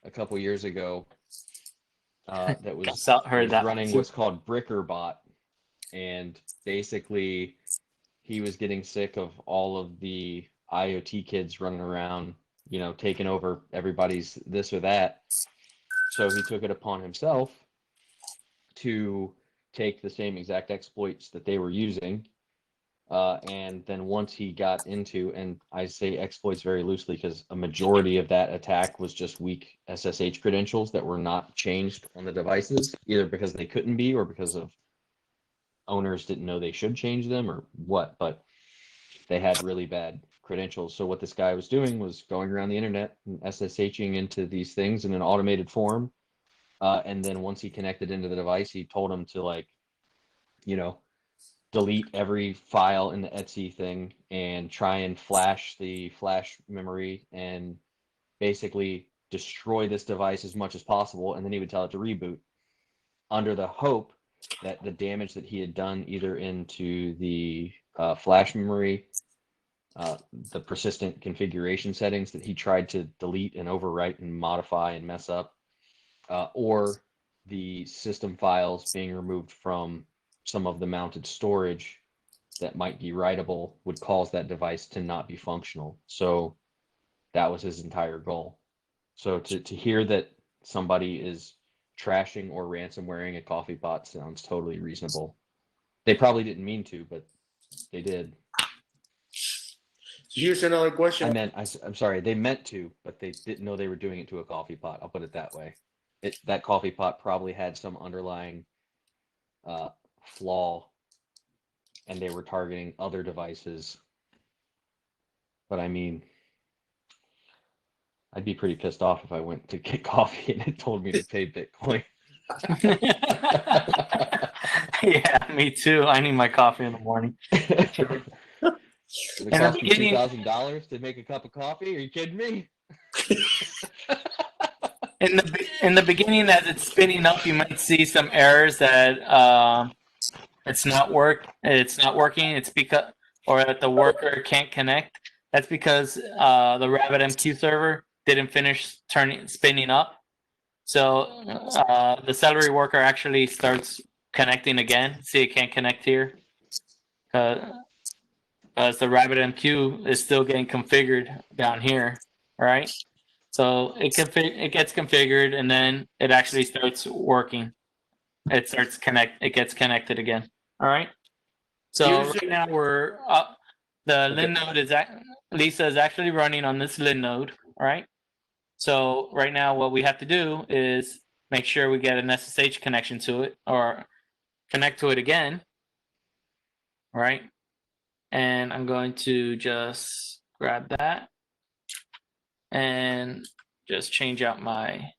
a couple years ago that was running what's called BrickerBot, and basically he was getting sick of all of the IoT kids running around, taking over everybody's this or that. So he took it upon himself to take the same exact exploits that they were using. And then once he got into, and I say exploits very loosely because a majority of that attack was just weak SSH credentials that were not changed on the devices, either because they couldn't be or because of owners didn't know they should change them or what, but they had really bad credentials. So what this guy was doing was going around the internet and SSHing into these things in an automated form. And then once he connected into the device, he told him to delete every file in the Etsy thing and try and flash the flash memory and basically destroy this device as much as possible. And then he would tell it to reboot, under the hope that the damage that he had done either into the flash memory, the persistent configuration settings that he tried to delete and overwrite and modify and mess up, or the system files being removed from some of the mounted storage that might be writable, would cause that device to not be functional. So that was his entire goal. So to hear that somebody is trashing or ransomwaring a coffee pot sounds totally reasonable. They probably didn't mean to, but they did. Here's another question. I'm sorry, they meant to, but they didn't know they were doing it to a coffee pot. I'll put it that way. That coffee pot probably had some underlying flaw, and they were targeting other devices. But I mean, I'd be pretty pissed off if I went to get coffee and it told me to pay Bitcoin. Yeah, me too. I need my coffee in the morning. It In the cost me beginning- $2,000 to make a cup of coffee? Are you kidding me? In the beginning, as it's spinning up, you might see some errors that it's not working. It's because, or that the worker can't connect. That's because the RabbitMQ server didn't finish spinning up. So the Celery worker actually starts connecting again. See, it can't connect here because the RabbitMQ is still getting configured down here, right? So it gets configured, and then it actually starts working. It gets connected again. All right. So right now we're up. The Lin node LiSa is actually running on this Lin node. All right. So right now what we have to do is make sure we get an SSH connection to it, or connect to it again. All right. And I'm going to just grab that and just change out my,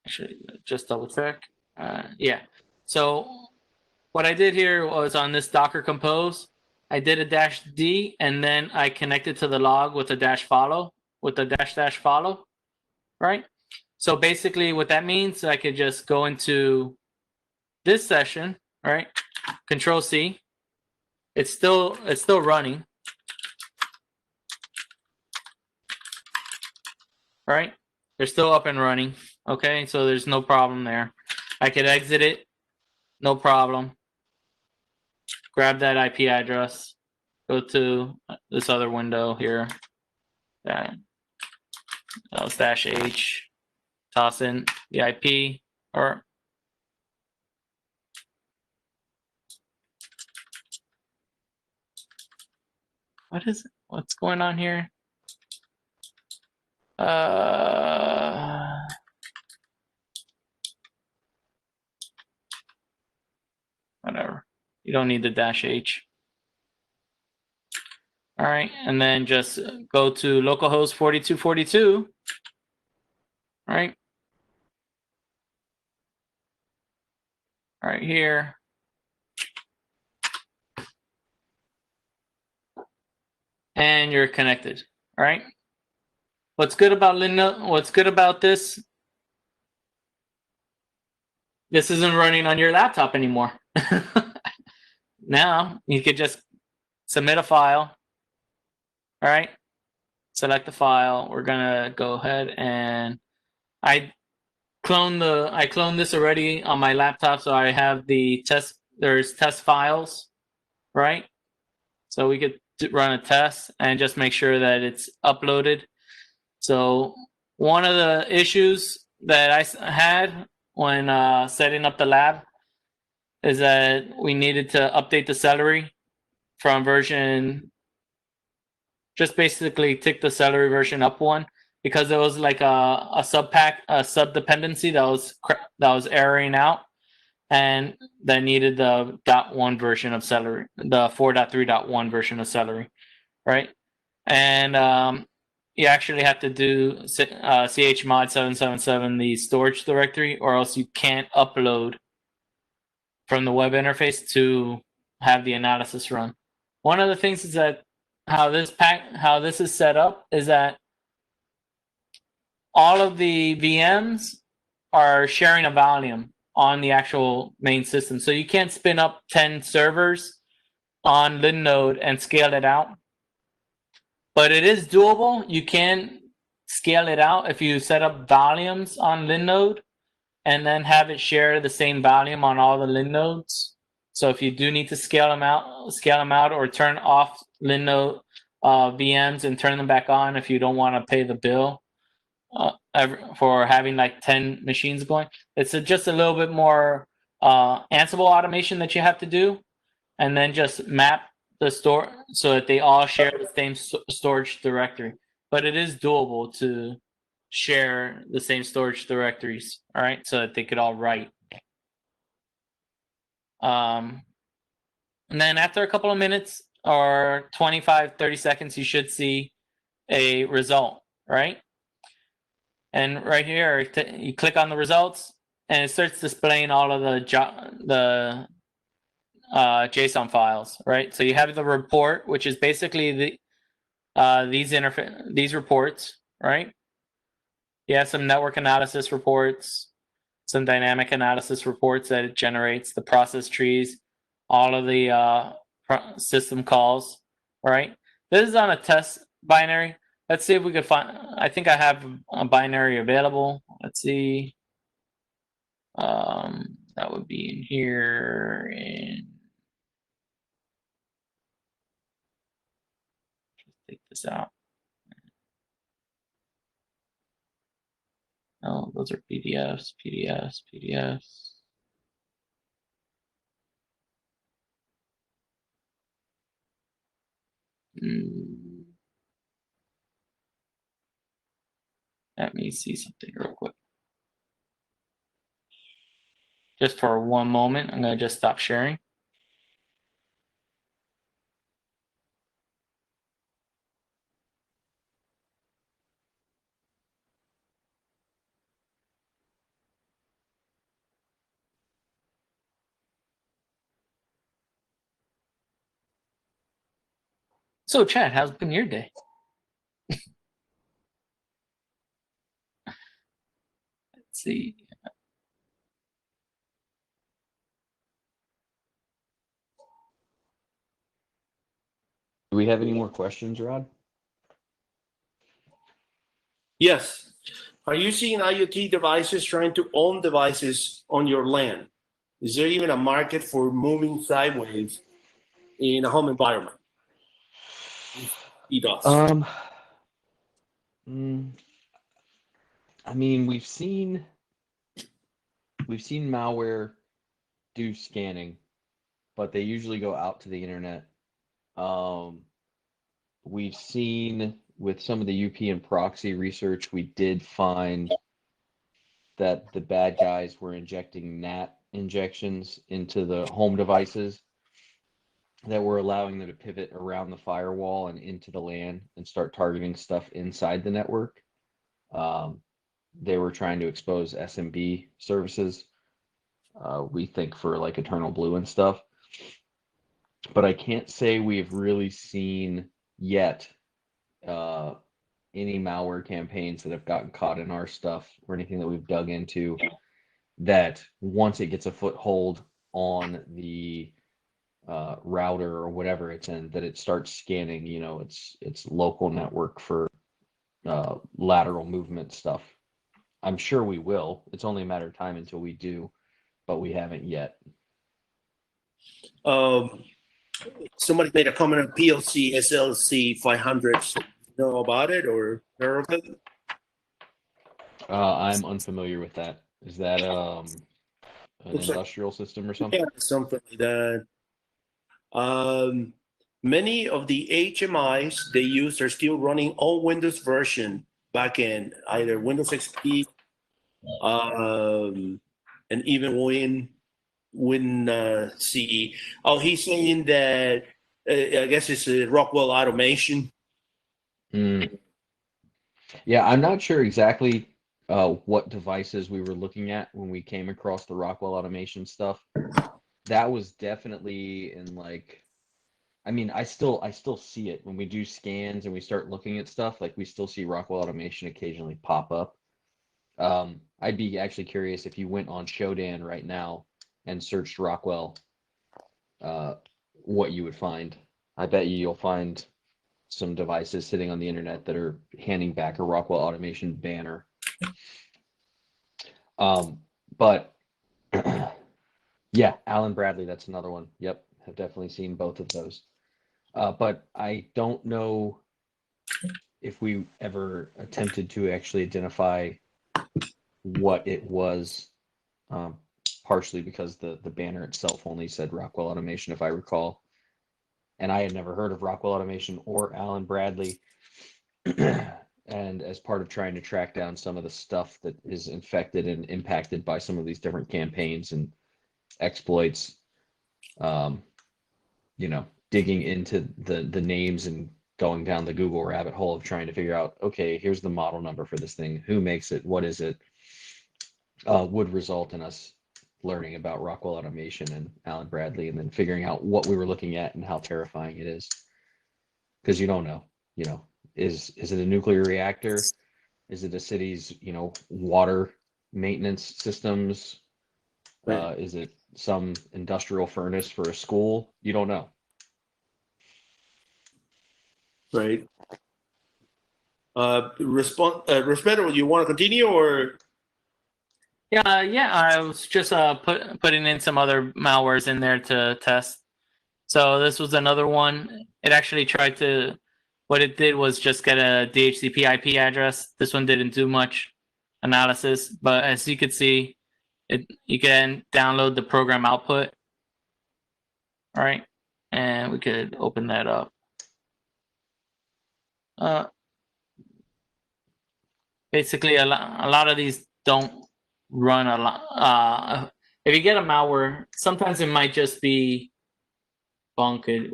actually just double check. Yeah. So what I did here was on this Docker Compose, I did a -d and then I connected to the log with a -follow, with a -- follow, right? So basically what that means, I could just go into this session, right? Control C. It's still running. Right? They're still up and running. Okay, so there's no problem there. I could exit it, no problem. Grab that IP address, go to this other window here. That /h, toss in the IP, or what's going on here? Whatever. You don't need the -h. All right, and then just go to localhost 4242. Right. Right here. And you're connected. All right. What's good about What's good about this? This isn't running on your laptop anymore. Now you could just submit a file. All right. Select the file. We're gonna go ahead and I cloned this already on my laptop, so I have the test. There's test files, right? So we could run a test and just make sure that it's uploaded. So one of the issues that I had when setting up the lab is that we needed to update the Celery from version, just basically tick the Celery version up one, because there was like a sub dependency that was erroring out, and that needed the .1 version of Celery, the 4.3.1 version of Celery, right? And you actually have to do chmod 777 the storage directory, or else you can't upload from the web interface to have the analysis run. One of the things is that how this is set up is that all of the VMs are sharing a volume on the actual main system. So you can't spin up 10 servers on Linode and scale it out. But it is doable. You can scale it out if you set up volumes on Linode and then have it share the same volume on all the Linodes. So if you do need to scale them out or turn off Linode VMs and turn them back on if you don't want to pay the bill for having like 10 machines going. It's just a little bit more Ansible automation that you have to do. and then just map the store so that they all share the same storage directory. But it is doable to share the same storage directories, all right, so that they could all write. And then after a couple of minutes or 25, 30 seconds, you should see a result, right? And right here, you click on the results, and it starts displaying all of the JSON files, right? So you have the report, which is basically these reports, right? You have some network analysis reports, some dynamic analysis reports that it generates, the process trees, all of the system calls, right? This is on a test binary. Let's see if we could find, I think I have a binary available. Let's see. That would be in here. Take this out. Oh, those are PDFs, PDFs, PDFs. Let me see something real quick. Just for one moment, I'm going to just stop sharing. So, Chad, how's been your day? Let's see. Do we have any more questions, Rod? Yes. Are you seeing IoT devices trying to own devices on your land? Is there even a market for moving sideways in a home environment? I mean, we've seen malware do scanning, but they usually go out to the internet. We've seen with some of the UP and proxy research, we did find that the bad guys were injecting NAT injections into the home devices that were allowing them to pivot around the firewall and into the LAN and start targeting stuff inside the network. They were trying to expose SMB services, we think for like Eternal Blue and stuff. But I can't say we've really seen yet any malware campaigns that have gotten caught in our stuff or anything that we've dug into that once it gets a foothold on the router or whatever it's in, that it starts scanning, you know, its local network for lateral movement stuff. I'm sure we will. It's only a matter of time until we do, but we haven't yet. Somebody made a comment on PLC SLC 500. Know about it or heard of it? I'm unfamiliar with that. Is that an Looks like- industrial system or something? Yeah, something like that. Many of the HMIs they use are still running all Windows version backend, either Windows XP, and even Win CE. Oh, he's saying that I guess it's a Rockwell Automation. Yeah, I'm not sure exactly what devices we were looking at when we came across the Rockwell Automation stuff. That was definitely in like, I mean, I still see it when we do scans and we start looking at stuff. Like we still see Rockwell Automation occasionally pop up. I'd be actually curious if you went on Shodan right now and searched Rockwell, what you would find. I bet you'll find some devices sitting on the internet that are handing back a Rockwell Automation banner. But yeah, Alan Bradley, that's another one. Yep, have definitely seen both of those. But I don't know if we ever attempted to actually identify what it was. partially because the banner itself only said Rockwell Automation, if I recall. And I had never heard of Rockwell Automation or Alan Bradley. And as part of trying to track down some of the stuff that is infected and impacted by some of these different campaigns and exploits, digging into the names and going down the Google rabbit hole of trying to figure out, okay, here's the model number for this thing, who makes it, what is it, would result in us learning about Rockwell Automation and Alan Bradley, and then figuring out what we were looking at and how terrifying it is. Because you don't know, is it a nuclear reactor? Is it a city's, water maintenance systems? Right. Is it some industrial furnace for a school? You don't know. Right. Respeto, you want to continue or? Yeah, I was just putting in some other malwares in there to test. So this was another one. It actually tried to, what it did was just get a DHCP IP address. This one didn't do much analysis, but as you could see, you can download the program output. All right, and we could open that up. Basically, a lot of these don't run a lot. If you get a malware, sometimes it might just be bunk, it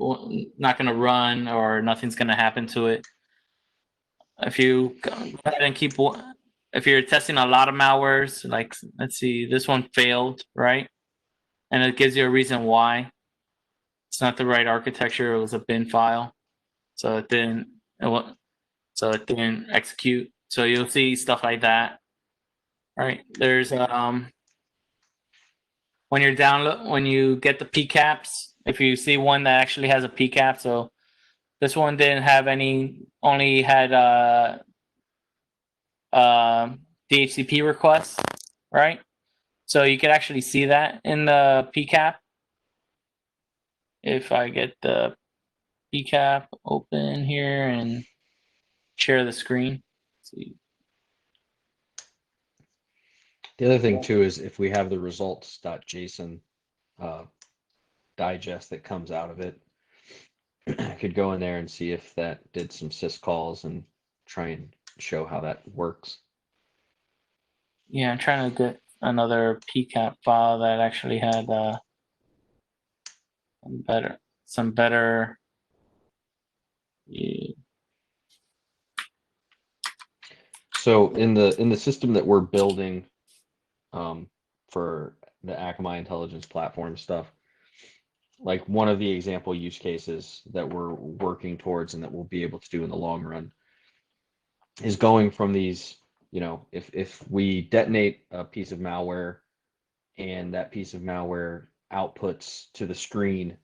not going to run, or nothing's going to happen to it. If you go ahead and if you're testing a lot of malwares, like let's see, this one failed, right? And it gives you a reason why. It's not the right architecture. It was a bin file, so it didn't execute. So you'll see stuff like that. All right, there's when you get the PCAPs, if you see one that actually has a PCAP, so this one didn't have any, only had DHCP requests, right? So you could actually see that in the PCAP. If I get the PCAP open here and share the screen. Let's see. The other thing too is if we have the results.json digest that comes out of it, I could go in there and see if that did some syscalls and try and show how that works. Yeah, I'm trying to get another PCAP file that actually had some better. Yeah. So in the system that we're building for the Akamai intelligence platform stuff, like one of the example use cases that we're working towards and that we'll be able to do in the long run is going from these, if we detonate a piece of malware and that piece of malware outputs to the screen,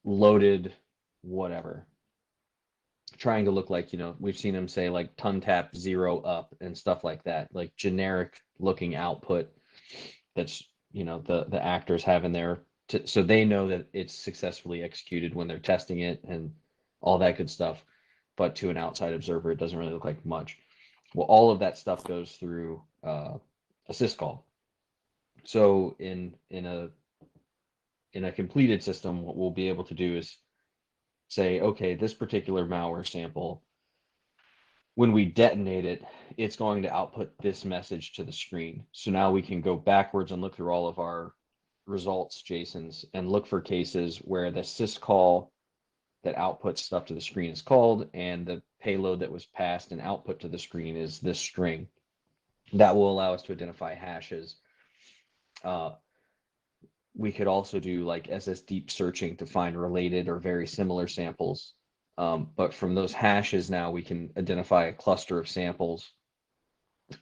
loaded whatever, trying to look like, we've seen them say like TUNTAP 0 up and stuff like that, like generic looking output that's, the actors have in there so they know that it's successfully executed when they're testing it and all that good stuff. But to an outside observer, it doesn't really look like much. Well, all of that stuff goes through a syscall. So in a completed system, what we'll be able to do is say, okay, this particular malware sample, when we detonate it, it's going to output this message to the screen. So now we can go backwards and look through all of our results JSONs and look for cases where the syscall that outputs stuff to the screen is called, and the payload that was passed and output to the screen is this string. That will allow us to identify hashes. We could also do like SS deep searching to find related or very similar samples. But from those hashes now we can identify a cluster of samples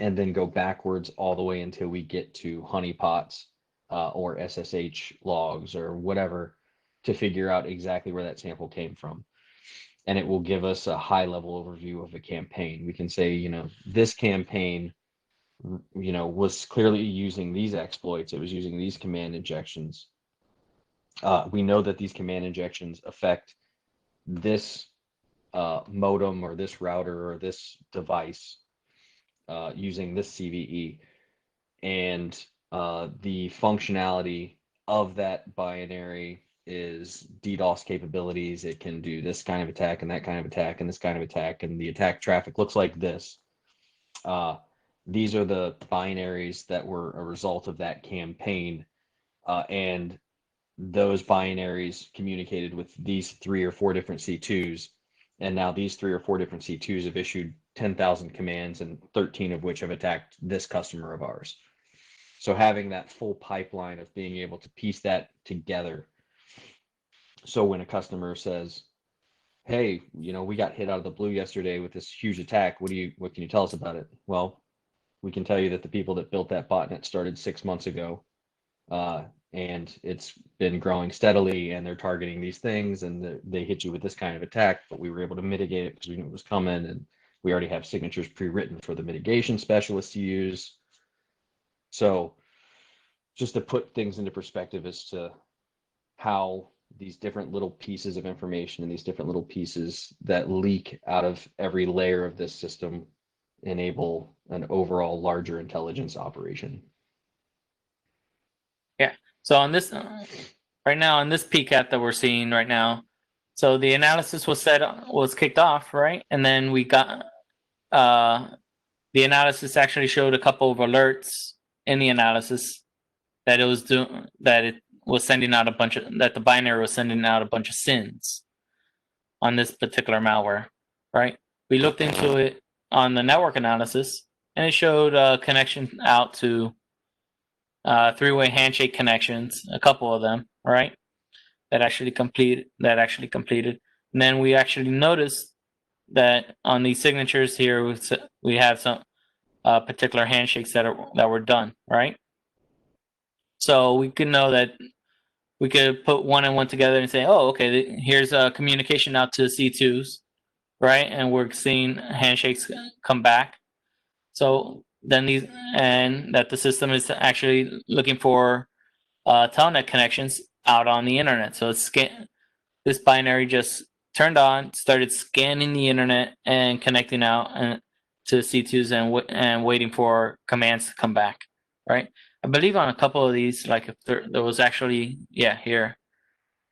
and then go backwards all the way until we get to honeypots or SSH logs or whatever to figure out exactly where that sample came from. And it will give us a high level overview of a campaign. We can say, this campaign, was clearly using these exploits. It was using these command injections. We know that these command injections affect this modem or this router or this device using this CVE. And The functionality of that binary is DDoS capabilities. It can do this kind of attack and that kind of attack and this kind of attack, and the attack traffic looks like this. These are the binaries that were a result of that campaign, and those binaries communicated with these 3 or 4 different C2s, and now these 3 or 4 different C2s have issued 10,000 commands, and 13 of which have attacked this customer of ours. So having that full pipeline of being able to piece that together. So when a customer says, hey, we got hit out of the blue yesterday with this huge attack, what can you tell us about it? Well, we can tell you that the people that built that botnet started 6 months ago, and it's been growing steadily, and they're targeting these things, and they hit you with this kind of attack, but we were able to mitigate it because we knew it was coming, and we already have signatures pre-written for the mitigation specialist to use. So just to put things into perspective as to how these different little pieces of information and these different little pieces that leak out of every layer of this system enable an overall larger intelligence operation. Yeah. So on this right now, on this PCAP that we're seeing right now, so the analysis was kicked off, right? And then we got the analysis actually showed a couple of alerts in the analysis that it was sending out that the binary was sending out a bunch of SINs on this particular malware, right? We looked into it on the network analysis, and it showed a connection out to 3-way handshake connections, a couple of them, right? That actually completed. And then we actually noticed that on these signatures here, we have some particular handshakes that were done, right? So we could know that we could put one and one together and say, oh, okay, here's a communication out to C2s, right? And we're seeing handshakes come back. So then that the system is actually looking for telnet connections out on the internet. So this binary just turned on, started scanning the internet and connecting out to C2s and waiting for commands to come back, right? I believe on a couple of these, like if there was actually, here,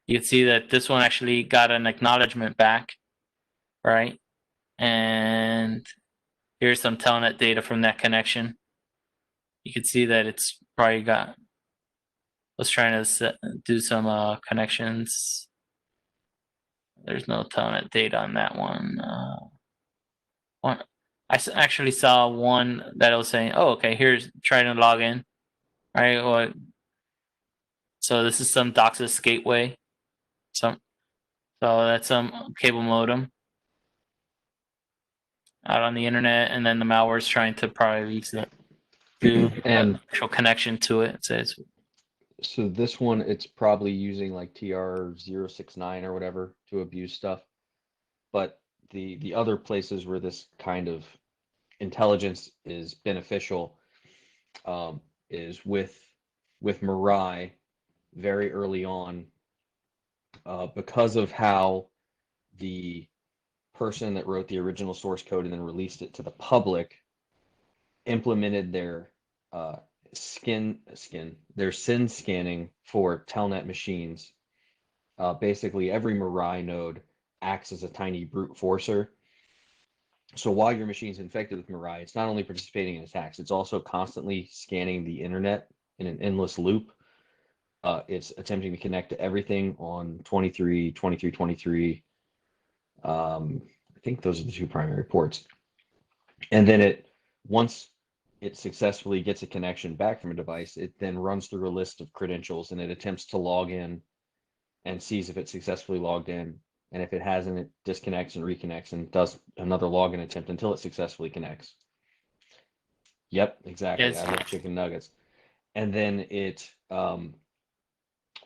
you can see that this one actually got an acknowledgement back, right? And here's some telnet data from that connection. You can see that it's probably was trying to do some connections. There's no telnet data on that one. I actually saw one that was saying, oh, okay, here's trying to log in. Right. So this is some DOCSIS gateway. So that's some cable modem out on the internet, and then the malware is trying to probably do an actual connection to it. It says. So this one, it's probably using like TR069 or whatever to abuse stuff. But the other places where this kind of intelligence is beneficial is with Mirai very early on, because of how the person that wrote the original source code and then released it to the public implemented their SIN scanning for telnet machines. Basically, every Mirai node acts as a tiny brute forcer. So while your machine's infected with Mirai, it's not only participating in attacks, it's also constantly scanning the internet in an endless loop. It's attempting to connect to everything on 23, 23, 23. I think those are the 2 primary ports. And then once it successfully gets a connection back from a device, it then runs through a list of credentials, and it attempts to log in and sees if it successfully logged in. And if it hasn't, it disconnects and reconnects and does another login attempt until it successfully connects. Yep, exactly. Yes. I love chicken nuggets. And then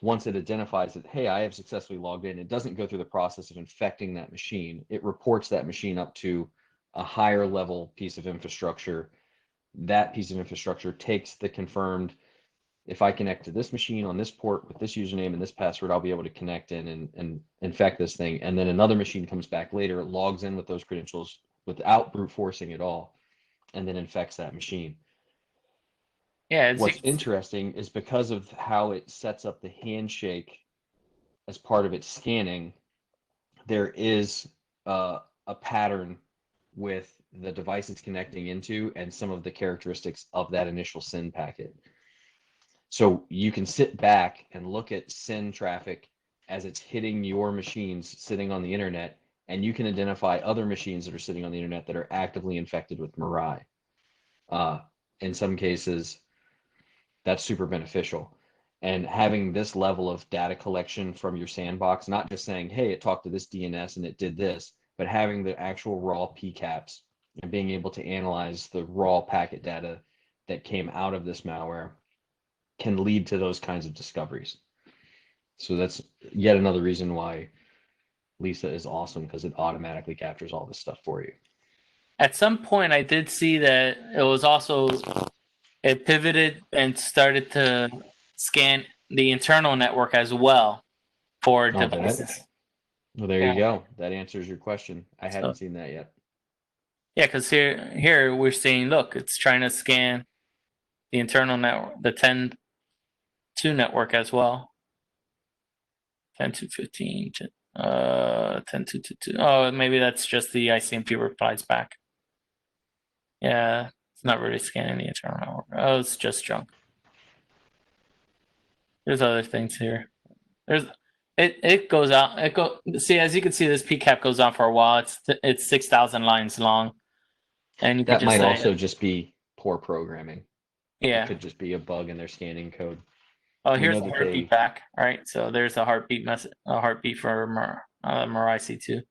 once it identifies that, hey, I have successfully logged in, it doesn't go through the process of infecting that machine. It reports that machine up to a higher level piece of infrastructure. That piece of infrastructure takes the confirmed, if I connect to this machine on this port with this username and this password, I'll be able to connect in and infect this thing. And then another machine comes back later, logs in with those credentials without brute forcing at all, and then infects that machine. Yeah, What's interesting is because of how it sets up the handshake as part of its scanning, there is a pattern with the device it's connecting into and some of the characteristics of that initial SYN packet. So you can sit back and look at SYN traffic as it's hitting your machines sitting on the internet, and you can identify other machines that are sitting on the internet that are actively infected with Mirai. In some cases, that's super beneficial. And having this level of data collection from your sandbox, not just saying, hey, it talked to this DNS and it did this, but having the actual raw PCAPs and being able to analyze the raw packet data that came out of this malware can lead to those kinds of discoveries. So that's yet another reason why LiSa is awesome, because it automatically captures all this stuff for you. At some point, I did see that it was also, it pivoted and started to scan the internal network as well for Oh, devices. Well, there Yeah. you go. That answers your question. I hadn't So- seen that yet. Yeah, because here we're seeing, look, it's trying to scan the internal network, the 10.2 network as well. 10.2.15, 10.2.2.2. Oh, maybe that's just the ICMP replies back. Yeah, it's not really scanning the internal network. Oh, it's just junk. There's other things here. It goes out. See, as you can see, this PCAP goes on for a while. It's 6,000 lines long, and you That could just might say, also just be poor programming. yeah. It could just be a bug in their scanning code. Oh, We here's know the that heartbeat back. All right, so there's a heartbeat for Mirai C2.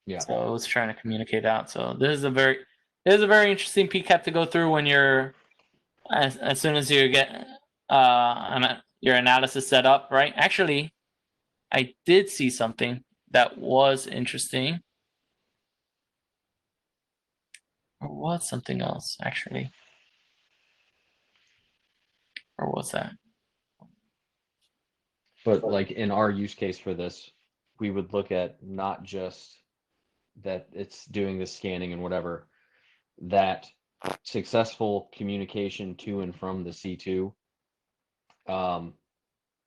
Yeah. So it was trying to communicate out. So this is a very interesting PCAP to go through when you're as soon as you get your analysis set up, right? Actually, I did see something that was interesting. Or was something else, actually. Or was that? But like in our use case for this, we would look at not just that it's doing the scanning and whatever, that successful communication to and from the C2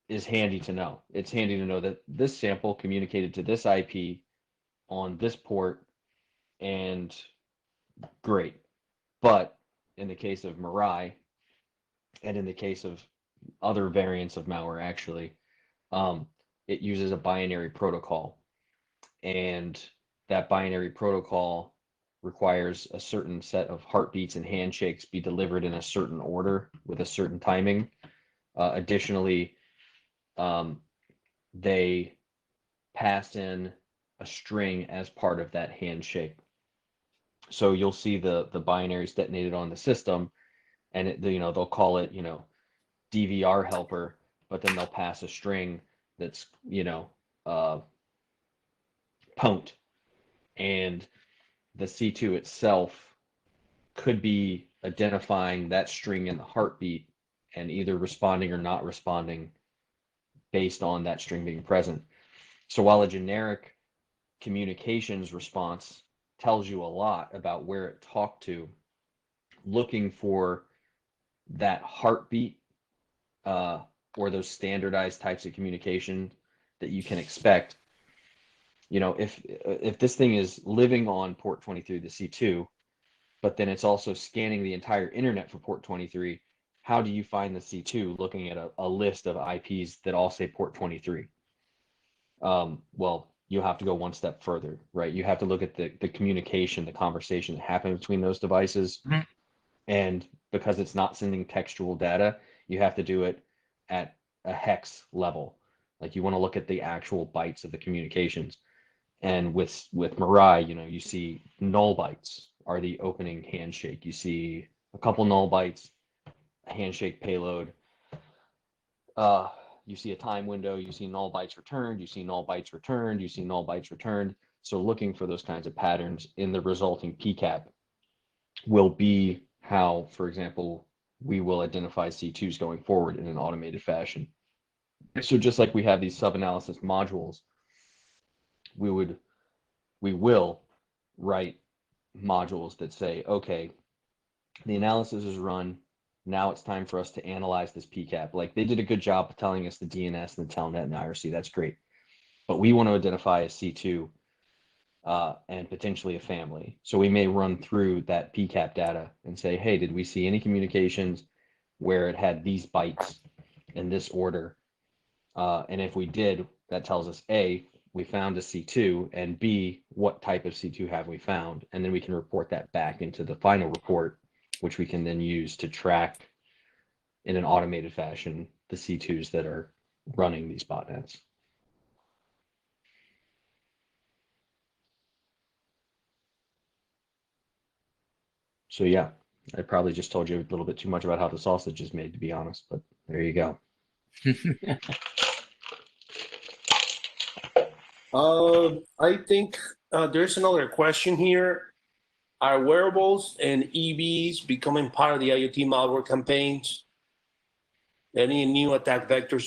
is handy to know. It's handy to know that this sample communicated to this IP on this port, and great. But in the case of Mirai, and in the case of other variants of malware, actually, it uses a binary protocol, and that binary protocol requires a certain set of heartbeats and handshakes be delivered in a certain order with a certain timing. Additionally, they pass in a string as part of that handshake. So you'll see the binaries detonated on the system, and they'll call it DVR helper, but then they'll pass a string that's pwned, and the C2 itself could be identifying that string in the heartbeat and either responding or not responding based on that string being present. So while a generic communications response tells you a lot about where it talked to, looking for that heartbeat or those standardized types of communication that you can expect, if this thing is living on port 23, the C2, but then it's also scanning the entire internet for port 23, how do you find the C2 looking at a list of IPs that all say port 23? Well, you have to go one step further, right? You have to look at the communication, the conversation that happened between those devices. Mm-hmm. And because it's not sending textual data, you have to do it at a hex level. Like you want to look at the actual bytes of the communications. And with Mirai, you see null bytes are the opening handshake. You see a couple null bytes, a handshake payload. You see a time window, you see null bytes returned, you see null bytes returned, you see null bytes returned. So looking for those kinds of patterns in the resulting PCAP will be how, for example, we will identify C2s going forward in an automated fashion. So just like we have these sub-analysis modules, we will write modules that say, okay, the analysis is run Now it's time for us to analyze this PCAP. Like, they did a good job of telling us the DNS and the telnet and the IRC. That's great. But we want to identify a C2 and potentially a family. So we may run through that PCAP data and say, hey, did we see any communications where it had these bytes in this order? And if we did, that tells us A, we found a C2, and B, what type of C2 have we found? And then we can report that back into the final report, which we can then use to track in an automated fashion the C2s that are running these botnets. So yeah, I probably just told you a little bit too much about how the sausage is made, to be honest, but there you go. I think there's another question here. Are wearables and EVs becoming part of the IoT malware campaigns? Any new attack vectors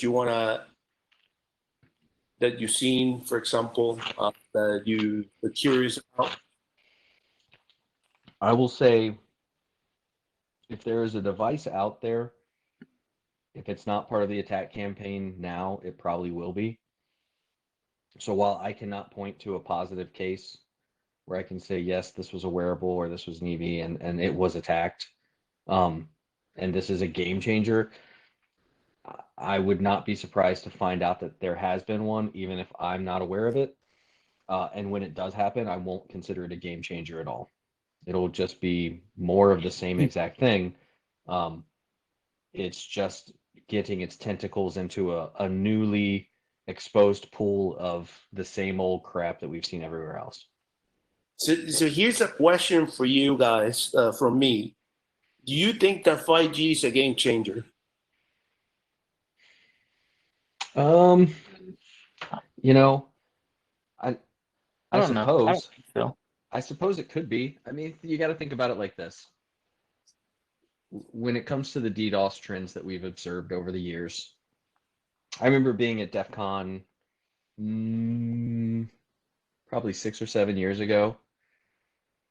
that you've seen, for example, that you're curious about? I will say, if there is a device out there, if it's not part of the attack campaign now, it probably will be. So while I cannot point to a positive case where I can say, yes, this was a wearable or this was an EV and it was attacked, and this is a game changer, I would not be surprised to find out that there has been one, even if I'm not aware of it. And when it does happen, I won't consider it a game changer at all. It'll just be more of the same exact thing. It's just getting its tentacles into a newly exposed pool of the same old crap that we've seen everywhere else. So here's a question for you guys from me. Do you think that 5G is a game changer? You know, I I don't know. I don't suppose think so. I suppose it could be. I mean, you got to think about it like this. When it comes to the DDoS trends that we've observed over the years, I remember being at DEF CON probably 6 or 7 years ago,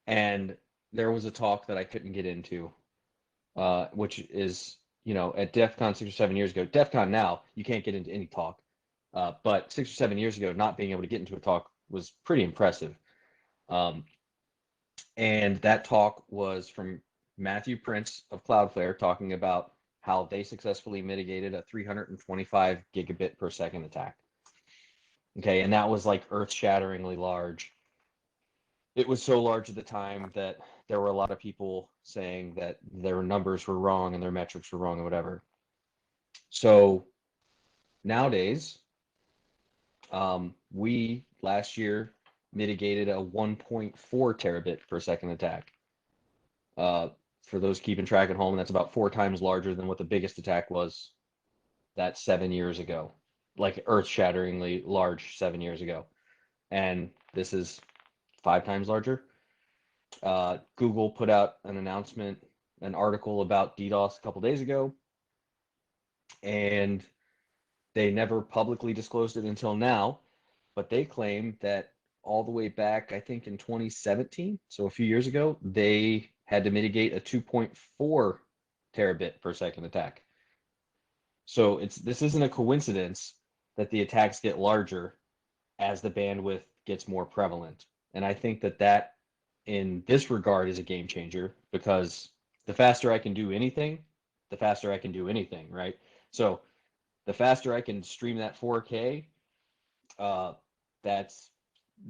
and there was a talk that I couldn't get into, which is, at DEF CON 6 or 7 years ago. DEF CON now, you can't get into any talk. But 6 or 7 years ago, not being able to get into a talk was pretty impressive. And that talk was from Matthew Prince of Cloudflare, talking about how they successfully mitigated a 325 gigabit per second attack. Okay, and that was like earth-shatteringly large. It was so large at the time that there were a lot of people saying that their numbers were wrong and their metrics were wrong or whatever. So nowadays, we last year mitigated a 1.4 terabit per second attack. For those keeping track at home, that's about 4 times larger than what the biggest attack was that 7 years ago, like earth-shatteringly large 7 years ago. And this is 5 times larger. Google put out an announcement, an article about DDoS a couple days ago, and they never publicly disclosed it until now, but they claim that all the way back, I think in 2017, so a few years ago, they had to mitigate a 2.4 terabit per second attack. So this isn't a coincidence that the attacks get larger as the bandwidth gets more prevalent. And I think that in this regard is a game changer, because the faster I can do anything, the faster I can do anything, right? So the faster I can stream that 4K, that's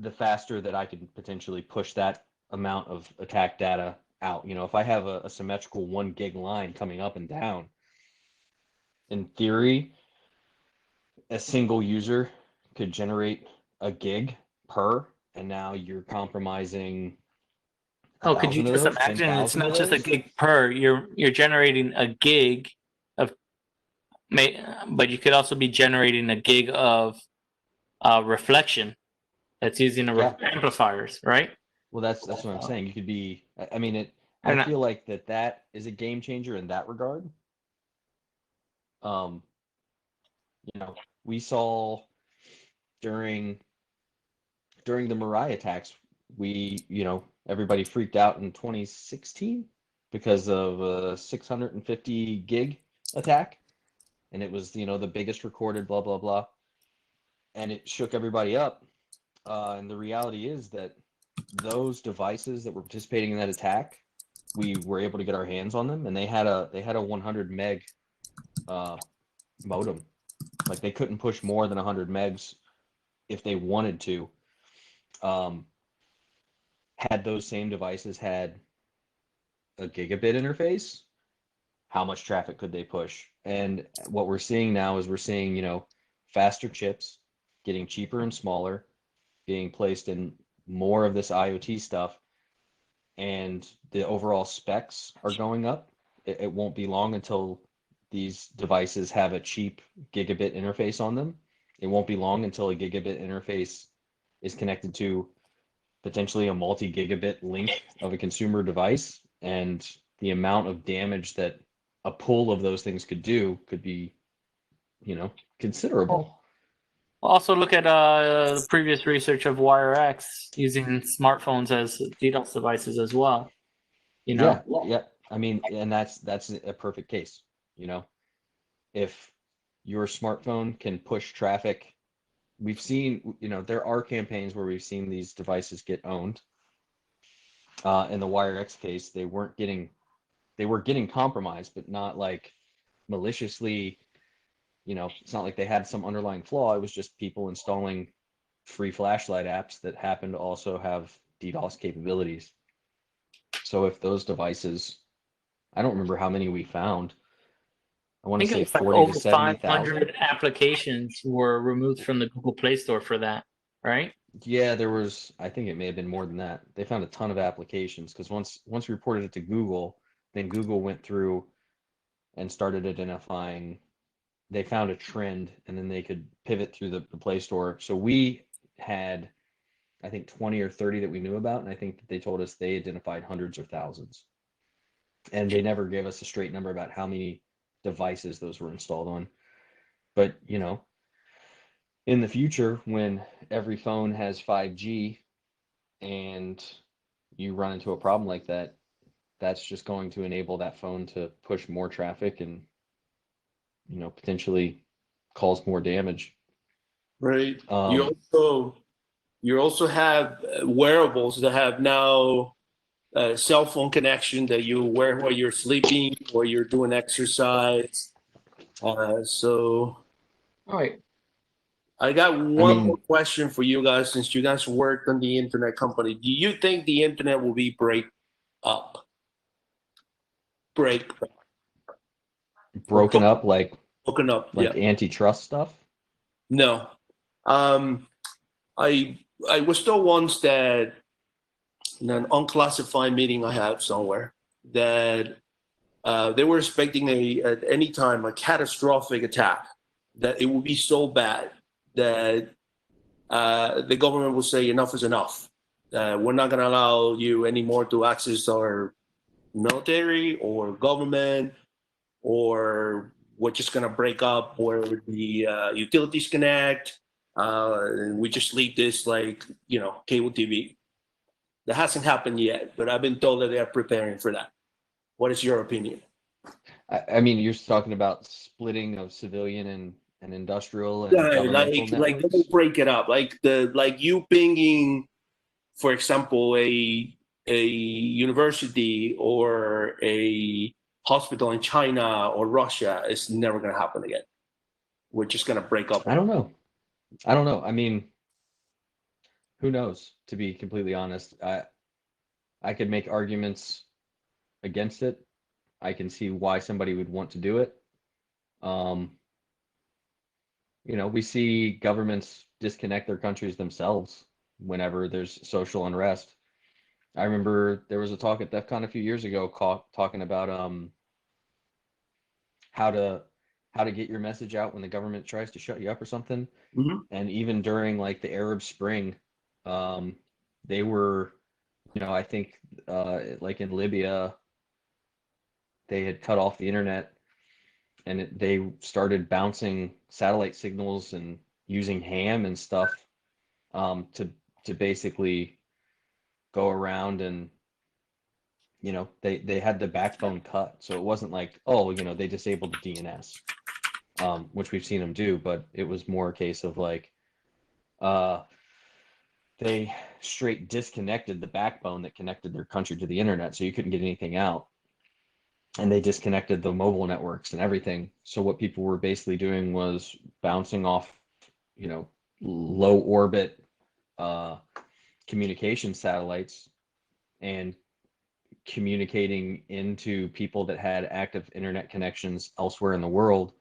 the faster that I can potentially push that amount of attack data out. If I have a symmetrical 1 gig line coming up and down, in theory, a single user could generate a gig per, and now you're compromising. Oh, could you 1,000 of just those, imagine? It's 10,000 of not just a those? gig per. You're generating a gig of, but you could also be generating a gig of reflection that's using amplifiers, right? Well, that's what I'm saying. You could be. I mean, And I feel like that is a game changer in that regard. We saw during the Mariah attacks, everybody freaked out in 2016, because of a 650 gig attack, and it was the biggest recorded, blah blah blah, and it shook everybody up. And the reality is that those devices that were participating in that attack, we were able to get our hands on them, and they had a 100 meg modem. Like, they couldn't push more than 100 megs if they wanted to. Had those same devices had a gigabit interface, how much traffic could they push? And what we're seeing now is faster chips getting cheaper and smaller, being placed in more of this IoT stuff, and the overall specs are going up. It won't be long until these devices have a cheap gigabit interface on them. It won't be long until a gigabit interface is connected to potentially a multi-gigabit link of a consumer device, and the amount of damage that a pull of those things could do could be, considerable. Also, look at the previous research of WireX using smartphones as DDoS devices as well. Yeah. I mean, and that's a perfect case. If your smartphone can push traffic, we've seen, there are campaigns where we've seen these devices get owned. In the WireX case, they were getting compromised, but not like maliciously. It's not like they had some underlying flaw. It was just people installing free flashlight apps that happen to also have DDoS capabilities. So if those devices, I don't remember how many we found. I want to say it's like 40 over to 70,000. 500 applications were removed from the Google Play Store for that, right? Yeah, I think it may have been more than that. They found a ton of applications because once we reported it to Google, then Google went through and started identifying. They found a trend, and then they could pivot through the Play Store. So we had, I think, 20 or 30 that we knew about, and I think that they told us they identified hundreds or thousands. And they never gave us a straight number about how many devices those were installed on. But, in the future, when every phone has 5G and you run into a problem like that, that's just going to enable that phone to push more traffic and, potentially cause more damage. Right. You also have wearables that have now cell phone connection that you wear while you're sleeping or you're doing exercise. So All right. I got one more question for you guys, since you guys worked on the internet company. Do you think the internet will be broken up, like yeah. antitrust stuff? No. I was told once that in an unclassified meeting I have somewhere that they were expecting at any time a catastrophic attack, that it would be so bad that the government would say enough is enough. We're not going to allow you anymore to access our military or government, or we're just going to break up where the utilities connect. And we just leave this like, cable TV. That hasn't happened yet, but I've been told that they are preparing for that. What is your opinion? I mean, you're talking about splitting of civilian and industrial and like governmental networks? they break it up, like you pinging, for example, a university or a hospital in China or Russia is never going to happen again. We're just going to break up. I don't know. I mean, who knows? To be completely honest, I could make arguments against it. I can see why somebody would want to do it. We see governments disconnect their countries themselves whenever there's social unrest. I remember there was a talk at DEF CON a few years ago talking about how to get your message out when the government tries to shut you up or something. Mm-hmm. And even during like the Arab Spring, they were, I think like in Libya, they had cut off the internet, and they started bouncing satellite signals and using ham and stuff to basically go around and they had the backbone cut, so it wasn't like, oh, they disabled the DNS, which we've seen them do, but it was more a case of like, they straight disconnected the backbone that connected their country to the internet, so you couldn't get anything out. And they disconnected the mobile networks and everything. So what people were basically doing was bouncing off, low orbit communication satellites and communicating into people that had active internet connections elsewhere in the world.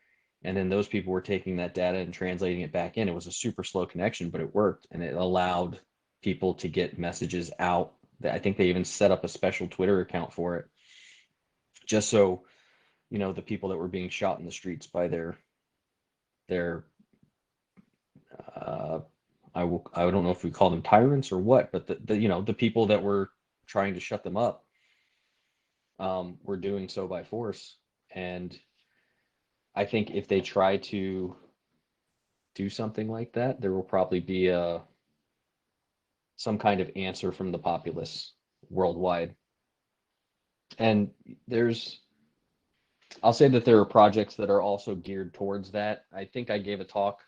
And then those people were taking that data and translating it back in. It was a super slow connection, but it worked, and it allowed people to get messages out. I think they even set up a special Twitter account for it, just so, the people that were being shot in the streets by their I don't know if we call them tyrants or what, but the people that were trying to shut them up were doing so by force. And I think if they try to do something like that, there will probably be some kind of answer from the populace worldwide. And I'll say that there are projects that are also geared towards that. I think I gave a talk.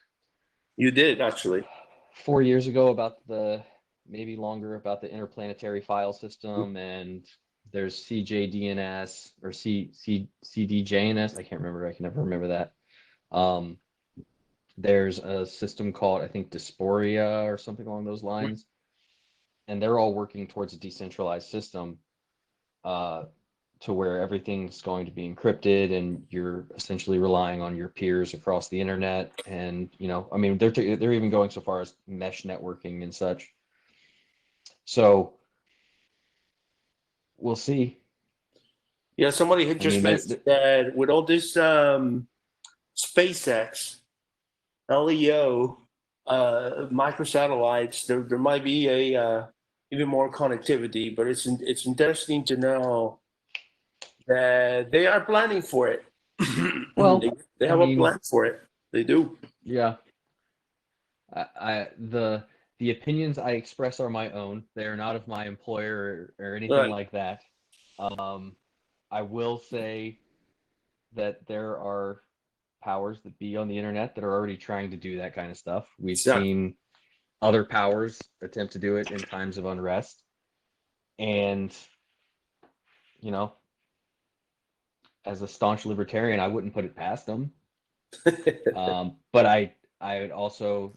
You did, actually. 4 years ago about maybe longer, about the interplanetary file system, and there's CJDNS or CDJNS. I can't remember. I can never remember that. There's a system called, I think, Dysphoria or something along those lines. And they're all working towards a decentralized system to where everything's going to be encrypted, and you're essentially relying on your peers across the internet. And, they're even going so far as mesh networking and such. So we'll see. Yeah, somebody had just mentioned that with all this SpaceX, LEO, microsatellites, there might be a even more connectivity. But it's interesting to know that they are planning for it. Well, they have a plan for it. They do. Yeah. The opinions I express are my own. They are not of my employer or anything like that. I will say that there are powers that be on the internet that are already trying to do that kind of stuff. We've seen other powers attempt to do it in times of unrest. And, as a staunch libertarian, I wouldn't put it past them. But I would also,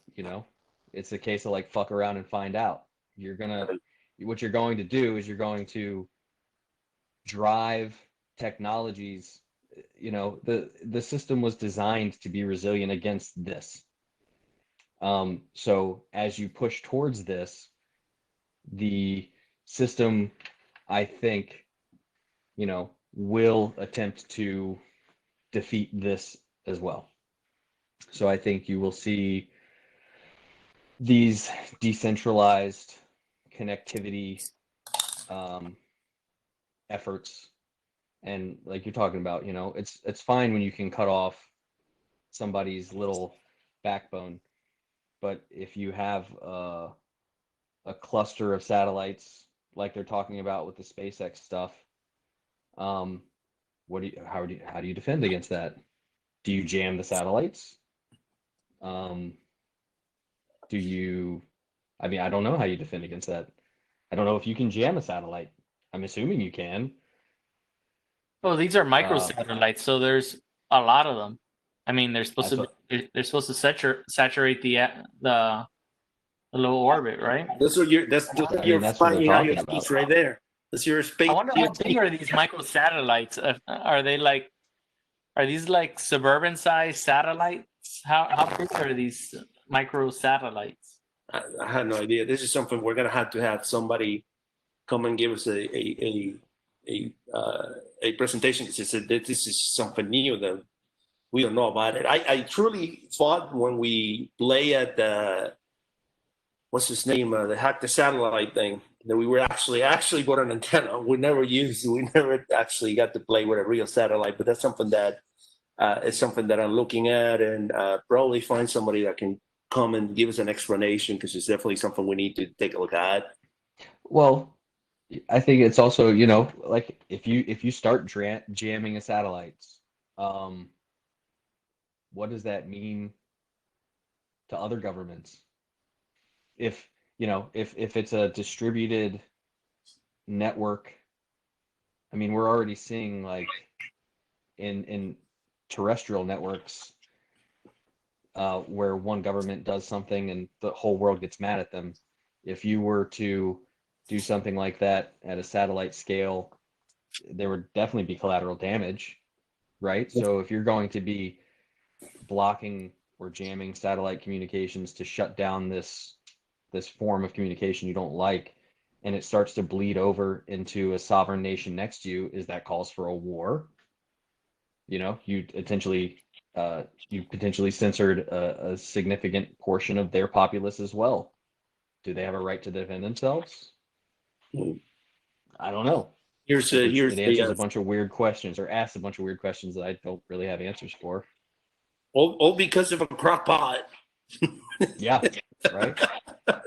it's a case of like, fuck around and find out. What you're going to do is you're going to drive technologies. The system was designed to be resilient against this. So as you push towards this, the system, I think, will attempt to defeat this as well. So I think you will see these decentralized connectivity efforts, and like you're talking about, it's fine when you can cut off somebody's little backbone, but if you have a cluster of satellites like they're talking about with the SpaceX stuff, how do you defend against that? Do you jam the satellites? I don't know how you defend against that. I don't know if you can jam a satellite. I'm assuming you can. Oh, these are microsatellites, so there's a lot of them. I mean, they're supposed to saturate the low orbit, right? That's your flying IoTs right there. That's your space. I wonder how big are these microsatellites? Are these like suburban sized satellites? How big are these microsatellites? I had no idea. This is something we're gonna have to have somebody come and give us a presentation, because it said that this is something new that we don't know about it. I truly thought when we play at the what's his name, the Hack the Satellite thing, that we were actually got an antenna. We never actually got to play with a real satellite, but that's something that is something that I'm looking at, and probably find somebody that can come and give us an explanation, because it's definitely something we need to take a look at. Well, I think it's also, like if you start jamming a satellites, what does that mean to other governments? If if it's a distributed network, I mean, we're already seeing like in terrestrial networks where one government does something and the whole world gets mad at them. If you were to do something like that at a satellite scale, there would definitely be collateral damage, right? So if you're going to be blocking or jamming satellite communications to shut down this form of communication you don't like, and it starts to bleed over into a sovereign nation next to you, is that calls for a war? You potentially censored a significant portion of their populace as well. Do they have a right to defend themselves? I don't know. It answers a bunch of weird questions, or asks a bunch of weird questions that I don't really have answers for. All because of a crock pot. Yeah, right.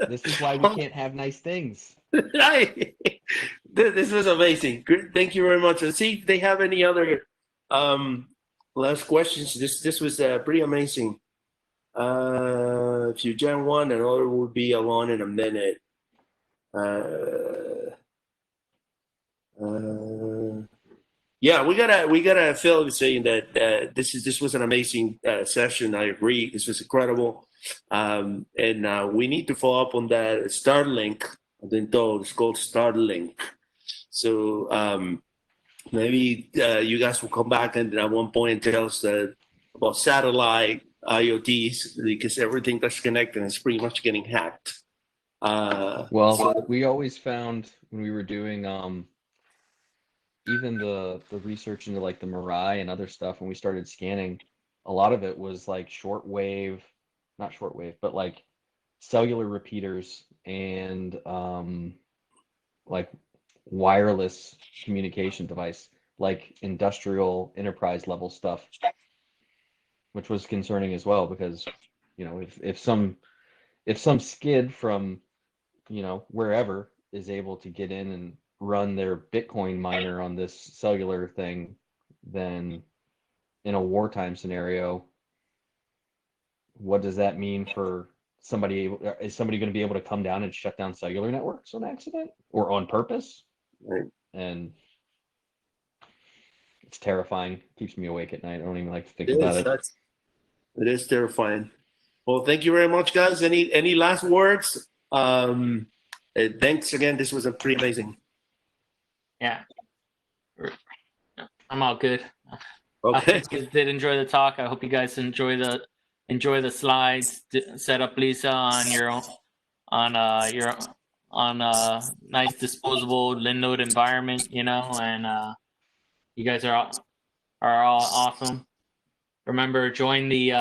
This is why we can't have nice things. This was amazing. Good. Thank you very much. Let's see if they have any other last questions. This was pretty amazing. If you jam one, another will be along in a minute. Yeah, we gotta Phil was saying that this was an amazing session. I agree. This was incredible. And we need to follow up on that Starlink. I didn't know it's called Starlink. So maybe you guys will come back and at one point tell us about satellite IoTs, because everything that's connected is pretty much getting hacked. We always found when we were doing even the research into like the Mirai and other stuff, when we started scanning, a lot of it was like not shortwave, but like cellular repeaters and like wireless communication device, like industrial enterprise level stuff, which was concerning as well, because if some skid from wherever is able to get in and run their Bitcoin miner on this cellular thing, then in a wartime scenario, what does that mean for somebody? Is somebody going to be able to come down and shut down cellular networks on accident or on purpose? Right. And it's terrifying. Keeps me awake at night. I don't even like to think about it. It is terrifying. Well, thank you very much, guys. Any last words? Thanks again. This was a pretty amazing. Yeah. I'm all good. Okay. I hope you guys did enjoy the talk. I hope you guys enjoy the slides. Set up LiSa on a nice disposable Linode environment, and you guys are all awesome. Remember, join the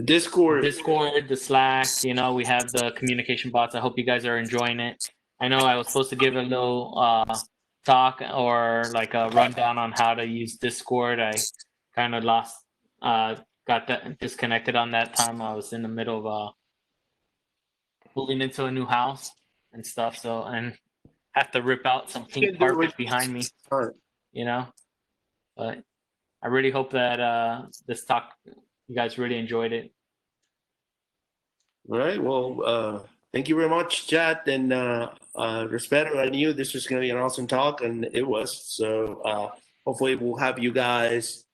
Discord, the Slack. We have the communication bots. I hope you guys are enjoying it. I know I was supposed to give a little talk or like a rundown on how to use Discord. I kind of got that disconnected on that time. I was in the middle of moving into a new house and stuff, and have to rip out some pink carpet behind me. But I really hope that this talk, you guys really enjoyed it. All right. Well, thank you very much, chat, and Respeto. I knew this was going to be an awesome talk, and it was. So hopefully we'll have you guys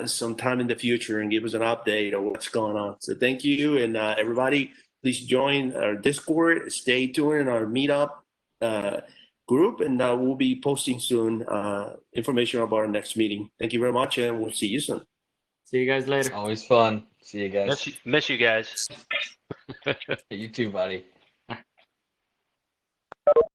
sometime in the future and give us an update on what's going on. So thank you, and everybody, please join our Discord. Stay tuned in our meetup group, and we'll be posting soon information about our next meeting. Thank you very much, and we'll see you soon. See you guys later. Always fun. See you guys. Miss you guys. You too, buddy.